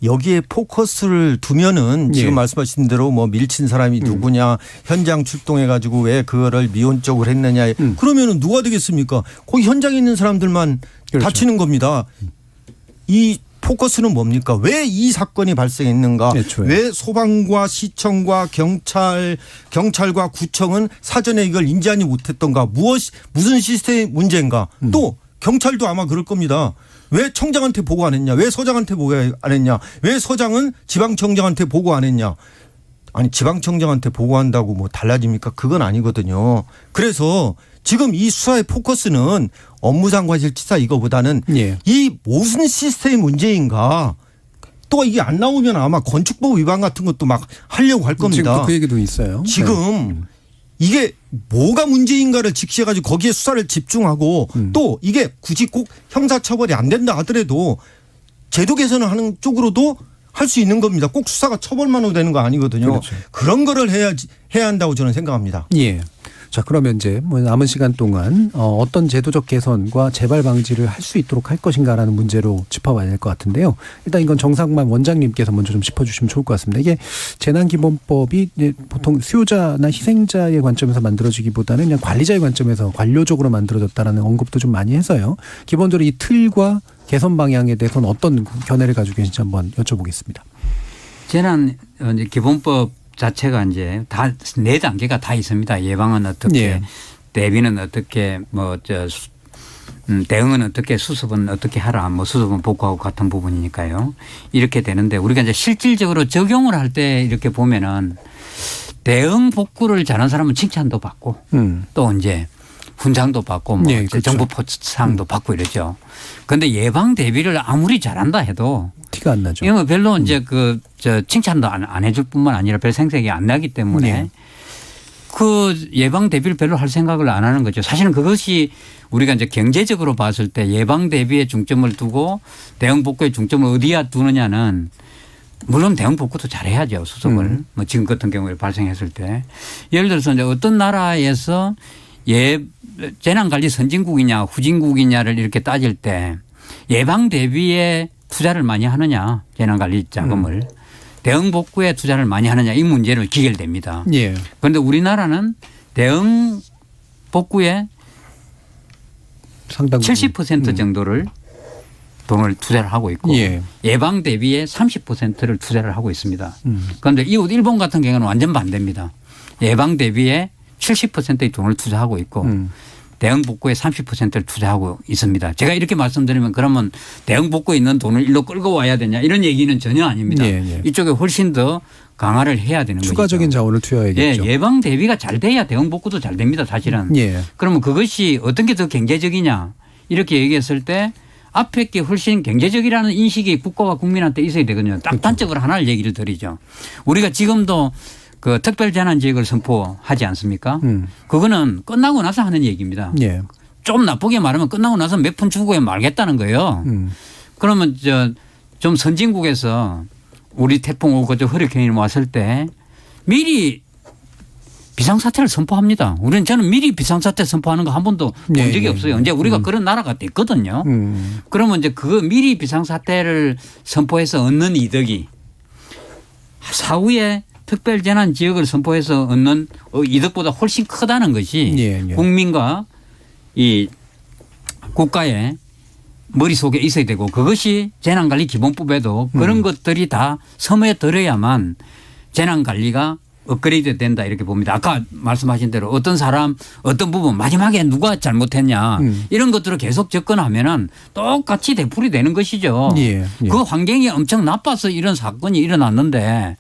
여기에 포커스를 두면은 지금 말씀하신 대로 뭐 밀친 사람이 누구냐 현장 출동해 가지고 왜 그거를 미온적으로 했느냐 그러면은 누가 되겠습니까? 거기 현장에 있는 사람들만 다치는 겁니다. 이 포커스는 뭡니까? 왜 이 사건이 발생했는가? 왜 소방과 시청과 경찰과 구청은 사전에 이걸 인지하지 못했던가? 무슨 시스템 문제인가? 또 경찰도 아마 그럴 겁니다. 왜 청장한테 보고 안 했냐? 왜 서장한테 보고 안 했냐? 왜 서장은 지방청장한테 보고 안 했냐? 아니 지방청장한테 보고한다고 뭐 달라집니까? 그건 아니거든요. 그래서 지금 이 수사의 포커스는 업무상 과실치사 이거보다는 이 무슨 시스템 문제인가. 또 이게 안 나오면 아마 건축법 위반 같은 것도 막 하려고 할 겁니다. 지금 그 얘기도 있어요. 지금 이게 뭐가 문제인가를 직시해가지고 거기에 수사를 집중하고 또 이게 굳이 꼭 형사처벌이 안 된다 하더라도 제도 개선을 하는 쪽으로도 할 수 있는 겁니다. 꼭 수사가 처벌만으로 되는 거 아니거든요. 그런 거를 해야 한다고 저는 생각합니다. 자, 그러면 이제 뭐 남은 시간 동안 어떤 제도적 개선과 재발 방지를 할 수 있도록 할 것인가라는 문제로 짚어봐야 될 것 같은데요. 일단 이건 정상만 원장님께서 먼저 좀 짚어주시면 좋을 것 같습니다. 이게 재난기본법이 보통 수요자나 희생자의 관점에서 만들어지기보다는 그냥 관리자의 관점에서 관료적으로 만들어졌다라는 언급도 좀 많이 해서요. 기본적으로 이 틀과 개선 방향에 대해서는 어떤 견해를 가지고 계신지 한번 여쭤보겠습니다. 재난기본법 자체가 이제 다 4단계가 다 있습니다. 예방은 어떻게, 대비는 어떻게, 대응은 어떻게, 수습은 어떻게 하라, 수습은 복구하고 같은 부분이니까요. 이렇게 되는데 우리가 이제 실질적으로 적용을 할 때 이렇게 보면은 대응 복구를 잘하는 사람은 칭찬도 받고 또 이제 훈장도 받고 그렇죠. 정부 포상도 받고 이러죠. 그런데 예방 대비를 아무리 잘한다 해도 티가 안 나죠. 이거 별로 이제 칭찬도 안 해줄 뿐만 아니라 별 생색이 안 나기 때문에 그 예방 대비를 별로 할 생각을 안 하는 거죠. 사실은 그것이 우리가 이제 경제적으로 봤을 때 예방 대비에 중점을 두고 대응 복구에 중점을 어디에 두느냐는 물론 대응 복구도 잘해야죠. 수습을. 지금 같은 경우에 발생했을 때. 예를 들어서 이제 어떤 나라에서 재난관리 선진국이냐 후진국이냐를 이렇게 따질 때 예방 대비에 투자를 많이 하느냐 재난관리 자금을 대응 복구에 투자를 많이 하느냐 이 문제를 기결됩니다. 그런데 우리나라는 대응 복구에 상당 70% 정도를 돈을 투자를 하고 있고 예. 예방 대비에 30%를 투자를 하고 있습니다. 그런데 이웃 일본 같은 경우는 완전 반대입니다. 예방 대비에 70%의 돈을 투자하고 있고 대응 복구에 30%를 투자하고 있습니다. 제가 이렇게 말씀드리면 그러면 대응 복구에 있는 돈을 일로 끌고 와야 되냐 이런 얘기는 전혀 아닙니다. 예, 예. 이쪽에 훨씬 더 강화를 해야 되는 거죠. 추가적인 자원을 투여해야겠죠. 예, 예방 대비가 잘 돼야 대응 복구도 잘 됩니다. 사실은. 예. 그러면 그것이 어떤 게 더 경제적이냐 이렇게 얘기했을 때 앞에 게 훨씬 경제적이라는 인식이 국가와 국민한테 있어야 되거든요. 딱 그렇죠. 단적으로 하나를 얘기를 드리죠. 우리가 지금도 그 특별재난지역을 선포하지 않습니까? 그거는 끝나고 나서 하는 얘기입니다. 예. 좀 나쁘게 말하면 끝나고 나서 몇 푼 주고 말겠다는 거예요. 그러면 좀 선진국에서 우리 태풍 오고 허리케인이 왔을 때 미리 비상사태를 선포합니다. 저는 미리 비상사태 선포하는 거 한 번도 본 예, 적이 예, 없어요. 예. 이제 우리가 그런 나라가 됐거든요. 그러면 이제 그 미리 비상사태를 선포해서 얻는 이득이 사후에 특별재난 지역을 선포해서 얻는 이득보다 훨씬 크다는 것이 예, 예. 국민과 이 국가의 머릿속에 있어야 되고 그것이 재난관리기본법에도 그런 것들이 다 스며들어야만 재난관리가 업그레이드 된다 이렇게 봅니다. 아까 말씀하신 대로 어떤 사람 어떤 부분 마지막에 누가 잘못했냐 이런 것들을 계속 접근하면은 똑같이 되풀이 되는 것이죠. 예, 예. 그 환경이 엄청 나빠서 이런 사건이 일어났는데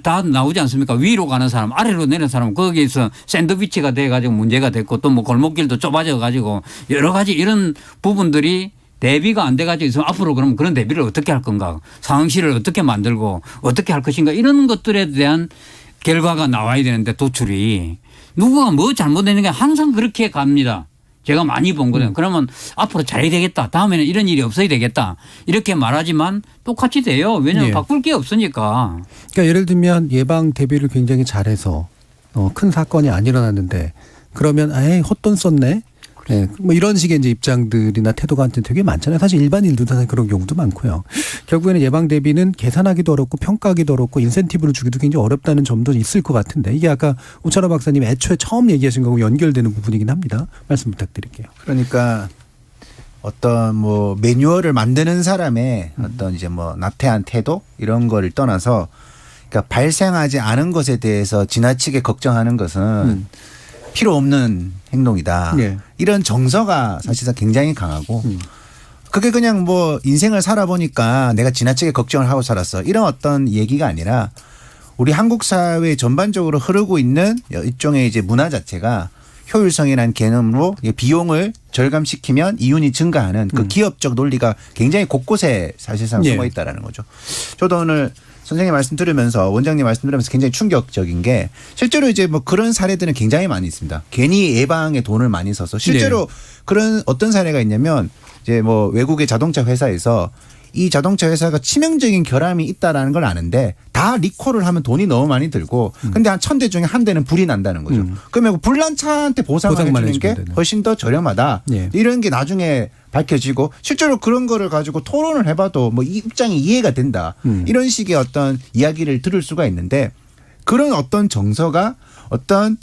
다 나오지 않습니까? 위로 가는 사람, 아래로 내리는 사람, 거기에서 샌드위치가 돼가지고 문제가 됐고 또 뭐 골목길도 좁아져가지고 여러 가지 이런 부분들이 대비가 안 돼가지고 있으면 앞으로 그럼 그런 대비를 어떻게 할 건가? 상황실을 어떻게 만들고 어떻게 할 것인가? 이런 것들에 대한 결과가 나와야 되는데 도출이 누구가 뭐 잘못했는 게 항상 그렇게 갑니다. 제가 많이 본 거예요. 그러면 앞으로 잘해야 되겠다. 다음에는 이런 일이 없어야 되겠다. 이렇게 말하지만 똑같이 돼요. 왜냐하면 예. 바꿀 게 없으니까. 그러니까 예를 들면 예방 대비를 굉장히 잘해서 큰 사건이 안 일어났는데 그러면 에이 헛돈 썼네. 네, 뭐 이런 식의 이제 입장들이나 태도가 되게 많잖아요. 사실 일반인들도 사실 그런 경우도 많고요. 결국에는 예방 대비는 계산하기도 어렵고 평가하기도 어렵고 인센티브를 주기도 굉장히 어렵다는 점도 있을 것 같은데 이게 아까 우찬호 박사님 애초에 처음 얘기하신 거하고 연결되는 부분이긴 합니다. 말씀 부탁드릴게요. 그러니까 어떤 뭐 매뉴얼을 만드는 사람의 어떤 이제 뭐 나태한 태도 이런 거를 떠나서 그러니까 발생하지 않은 것에 대해서 지나치게 걱정하는 것은 필요 없는 행동이다. 예. 이런 정서가 사실상 굉장히 강하고 그게 그냥 뭐 인생을 살아보니까 내가 지나치게 걱정을 하고 살았어. 이런 어떤 얘기가 아니라 우리 한국 사회 전반적으로 흐르고 있는 일종의 이제 문화 자체가 효율성이라는 개념으로 비용을 절감시키면 이윤이 증가하는 그 기업적 논리가 굉장히 곳곳에 사실상 숨어 있다라는 거죠. 저도 오늘 선생님 말씀 들으면서 원장님 말씀 들으면서 굉장히 충격적인 게 실제로 이제 뭐 그런 사례들은 굉장히 많이 있습니다. 괜히 예방에 돈을 많이 써서 실제로 그런 어떤 사례가 있냐면 이제 뭐 외국의 자동차 회사에서 이 자동차 회사가 치명적인 결함이 있다라는 걸 아는데 다 리콜을 하면 돈이 너무 많이 들고 근데 한 1000대 중에 한 대는 불이 난다는 거죠. 그러면 불난 차한테 보상을 해주는 게 훨씬 더 저렴하다. 이런 게 나중에 밝혀지고 실제로 그런 거를 가지고 토론을 해봐도 뭐 입장이 이해가 된다. 이런 식의 어떤 이야기를 들을 수가 있는데 그런 어떤 정서가 어떤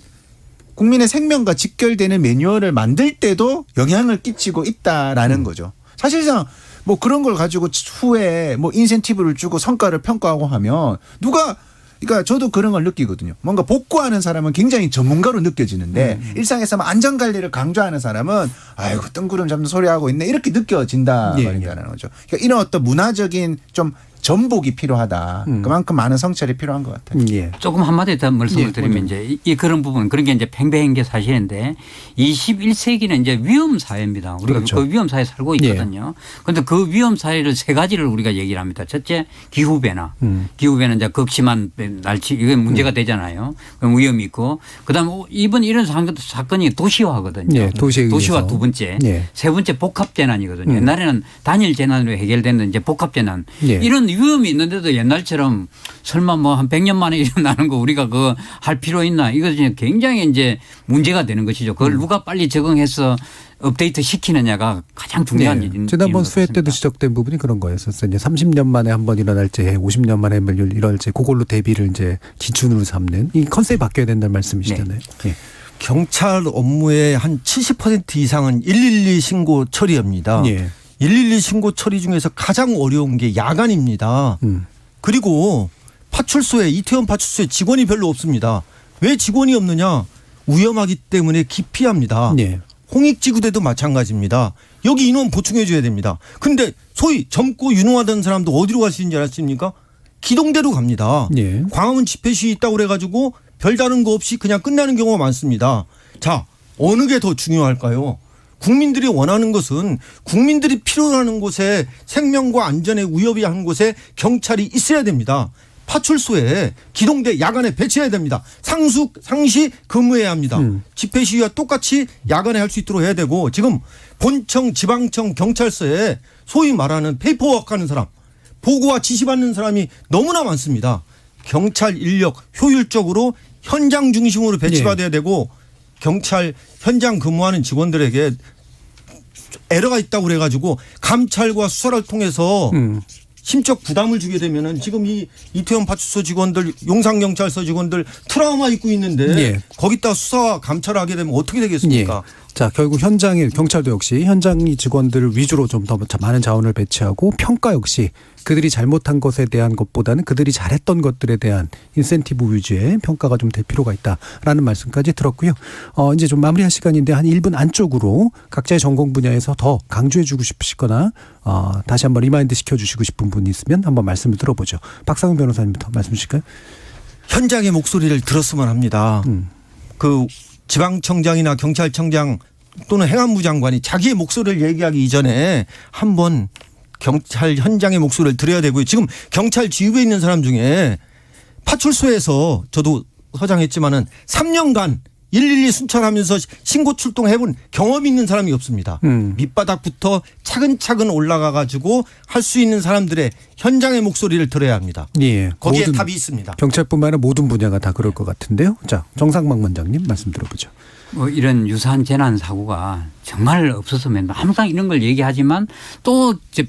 국민의 생명과 직결되는 매뉴얼을 만들 때도 영향을 끼치고 있다라는 거죠. 사실상 뭐 그런 걸 가지고 후에 뭐 인센티브를 주고 성과를 평가하고 하면 누가 그러니까 저도 그런 걸 느끼거든요. 뭔가 복구하는 사람은 굉장히 전문가로 느껴지는데 일상에서 안전관리를 강조하는 사람은 아이고 뜬구름 잡는 소리 하고 있네 이렇게 느껴진다는 거죠. 그러니까 이런 어떤 문화적인 좀 전복이 필요하다. 그만큼 많은 성찰이 필요한 것 같아요. 조금 한마디 더 말씀을 드리면 이제 이 그런 부분 그런 게 이제 팽배한 게 사실인데 21세기는 이제 위험 사회입니다. 우리가 그렇죠. 그 위험 사회에 살고 있거든요. 그런데 그 위험 사회를 세 가지를 우리가 얘기를 합니다. 첫째 기후 변화. 기후 변화 이제 극심한 날씨 이게 문제가 되잖아요. 그럼 위험이 있고 그다음 이번 이런 사건이 도시화거든요. 도시화 두 번째. 세 번째 복합 재난이거든요. 옛날에는 단일 재난으로 해결되는 이제 복합 재난. 이런 위험이 있는데도 옛날처럼 설마 뭐 한 100년 만에 일어나는 거 우리가 그거 할 필요 있나 이것이 굉장히 이제 문제가 되는 것이죠. 그걸 누가 빨리 적응해서 업데이트 시키느냐가 가장 중요한 일인 지난번 수회 때도 지적된 부분이 그런 거였었어요. 이제 30년 만에 한 번 일어날지 50년 만에 일어날지 그걸로 대비를 이제 기준으로 삼는 이 컨셉이 바뀌어야 된다는 말씀이시잖아요. 경찰 업무의 한 70% 이상은 112 신고 처리합니다. 예. 112 신고 처리 중에서 가장 어려운 게 야간입니다. 그리고 파출소에 이태원 파출소에 직원이 별로 없습니다. 왜 직원이 없느냐? 위험하기 때문에 기피합니다. 예. 홍익지구대도 마찬가지입니다. 여기 인원 보충해 줘야 됩니다. 근데 소위 젊고 유능하던 사람도 어디로 갈 수 있는지 아십니까? 기동대로 갑니다. 예. 광화문 집회 시위 있다고 그래가지고 별다른 거 없이 그냥 끝나는 경우가 많습니다. 자, 어느 게 더 중요할까요? 국민들이 원하는 것은 국민들이 필요하는 곳에 생명과 안전에 위협이 하는 곳에 경찰이 있어야 됩니다. 파출소에 기동대 야간에 배치해야 됩니다. 상시 근무해야 합니다. 집회 시위와 똑같이 야간에 할 수 있도록 해야 되고 지금 본청, 지방청, 경찰서에 소위 말하는 페이퍼워크 하는 사람, 보고와 지시받는 사람이 너무나 많습니다. 경찰 인력 효율적으로 현장 중심으로 배치가 예. 돼야 되고 경찰 현장 근무하는 직원들에게 에러가 있다고 그래가지고 감찰과 수사를 통해서 심적 부담을 주게 되면은 지금 이 이태원 파출소 직원들, 용산경찰서 직원들 트라우마 입고 있는데 예. 거기다 수사와 감찰을 하게 되면 어떻게 되겠습니까? 예. 자, 결국 현장에 경찰도 역시 현장 직원들을 위주로 좀 더 많은 자원을 배치하고 평가 역시 그들이 잘못한 것에 대한 것보다는 그들이 잘했던 것들에 대한 인센티브 위주의 평가가 좀 될 필요가 있다라는 말씀까지 들었고요. 이제 좀 마무리할 시간인데 한 1분 안쪽으로 각자의 전공 분야에서 더 강조해 주고 싶으시거나 다시 한번 리마인드 시켜주시고 싶은 분이 있으면 한번 말씀을 들어보죠. 박상훈 변호사님부터 말씀 주실까요? 현장의 목소리를 들었으면 합니다. 그 지방청장이나 경찰청장 또는 행안부 장관이 자기의 목소리를 얘기하기 이전에 한번 경찰 현장의 목소리를 들어야 되고요. 지금 경찰 지휘부에 있는 사람 중에 파출소에서 저도 서장했지만은 3년간 112 순찰하면서 신고 출동해본 경험이 있는 사람이 없습니다. 밑바닥부터 차근차근 올라가 가지고 할 수 있는 사람들의 현장의 목소리를 들어야 합니다. 예. 거기에 답이 있습니다. 경찰뿐만 아니라 모든 분야가 다 그럴 것 같은데요. 자, 정상박 원장님 말씀 들어보죠. 이런 유사한 재난 사고가 정말 없었으면 항상 이런 걸 얘기하지만 또 이제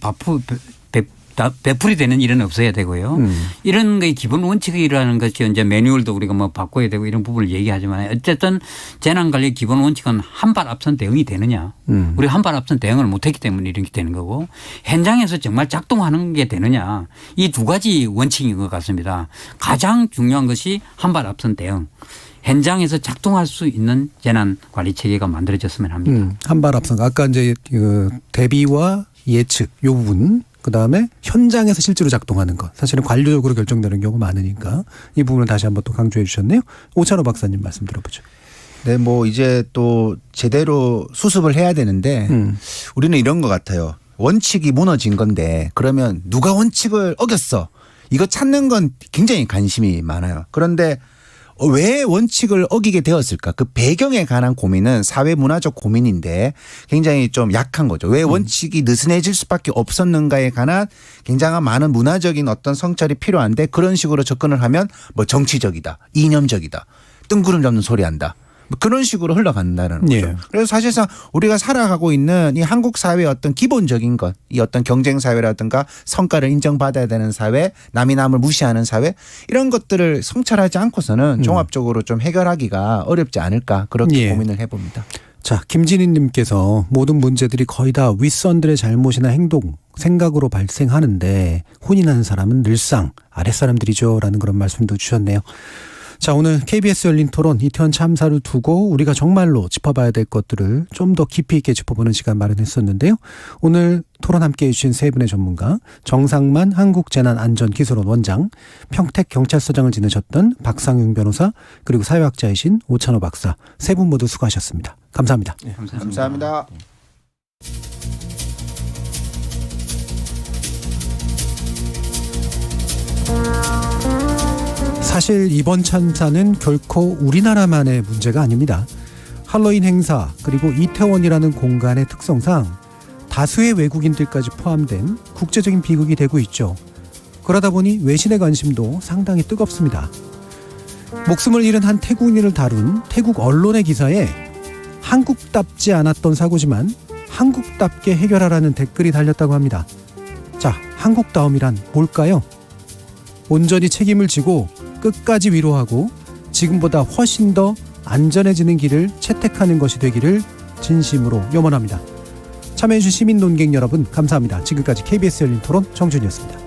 베풀이 되는 일은 없어야 되고요. 이런 게 기본 원칙이라는 것이 이제 매뉴얼도 우리가 뭐 바꿔야 되고 이런 부분을 얘기하지만 어쨌든 재난 관리 기본 원칙은 한 발 앞선 대응이 되느냐. 우리 한 발 앞선 대응을 못했기 때문에 이렇게 되는 거고 현장에서 정말 작동하는 게 되느냐. 이 두 가지 원칙인 것 같습니다. 가장 중요한 것이 한 발 앞선 대응. 현장에서 작동할 수 있는 재난 관리 체계가 만들어졌으면 합니다. 한 발 앞선. 아까 이제 그 대비와 예측 요 부분. 그다음에 현장에서 실제로 작동하는 것. 사실은 관료적으로 결정되는 경우가 많으니까 이 부분을 다시 한번 또 강조해 주셨네요. 오찬호 박사님 말씀 들어보죠. 네, 뭐 이제 또 제대로 수습을 해야 되는데 우리는 이런 것 같아요. 원칙이 무너진 건데 그러면 누가 원칙을 어겼어? 이거 찾는 건 굉장히 관심이 많아요. 그런데 왜 원칙을 어기게 되었을까? 그 배경에 관한 고민은 사회 문화적 고민인데 굉장히 좀 약한 거죠. 왜 원칙이 느슨해질 수밖에 없었는가에 관한 굉장한 많은 문화적인 어떤 성찰이 필요한데 그런 식으로 접근을 하면 뭐 정치적이다, 이념적이다, 뜬구름 잡는 소리 한다. 그런 식으로 흘러간다는 거죠. 예. 그래서 사실상 우리가 살아가고 있는 이 한국 사회의 어떤 기본적인 것, 이 어떤 경쟁 사회라든가 성과를 인정받아야 되는 사회, 남이 남을 무시하는 사회 이런 것들을 성찰하지 않고서는 종합적으로 좀 해결하기가 어렵지 않을까 그렇게 예. 고민을 해봅니다. 자, 김진희 님께서 모든 문제들이 거의 다 윗선들의 잘못이나 행동, 생각으로 발생하는데 혼인하는 사람은 늘상 아랫사람들이죠 라는 그런 말씀도 주셨네요. 자, 오늘 KBS 열린 토론 이태원 참사를 두고 우리가 정말로 짚어봐야 될 것들을 좀 더 깊이 있게 짚어보는 시간 마련했었는데요. 오늘 토론 함께해 주신 세 분의 전문가, 정상만 한국재난안전기술원 원장, 평택경찰서장을 지내셨던 박상용 변호사, 그리고 사회학자이신 오찬호 박사, 세 분 모두 수고하셨습니다. 감사합니다. 네, 감사합니다. 사실 이번 참사는 결코 우리나라만의 문제가 아닙니다. 할로윈 행사 그리고 이태원이라는 공간의 특성상 다수의 외국인들까지 포함된 국제적인 비극이 되고 있죠. 그러다 보니 외신의 관심도 상당히 뜨겁습니다. 목숨을 잃은 한 태국인을 다룬 태국 언론의 기사에 한국답지 않았던 사고지만 한국답게 해결하라는 댓글이 달렸다고 합니다. 자, 한국다움이란 뭘까요? 온전히 책임을 지고 끝까지 위로하고 지금보다 훨씬 더 안전해지는 길을 채택하는 것이 되기를 진심으로 염원합니다. 참여해주신 시민 논객 여러분 감사합니다. 지금까지 KBS 열린 토론 정준이었습니다.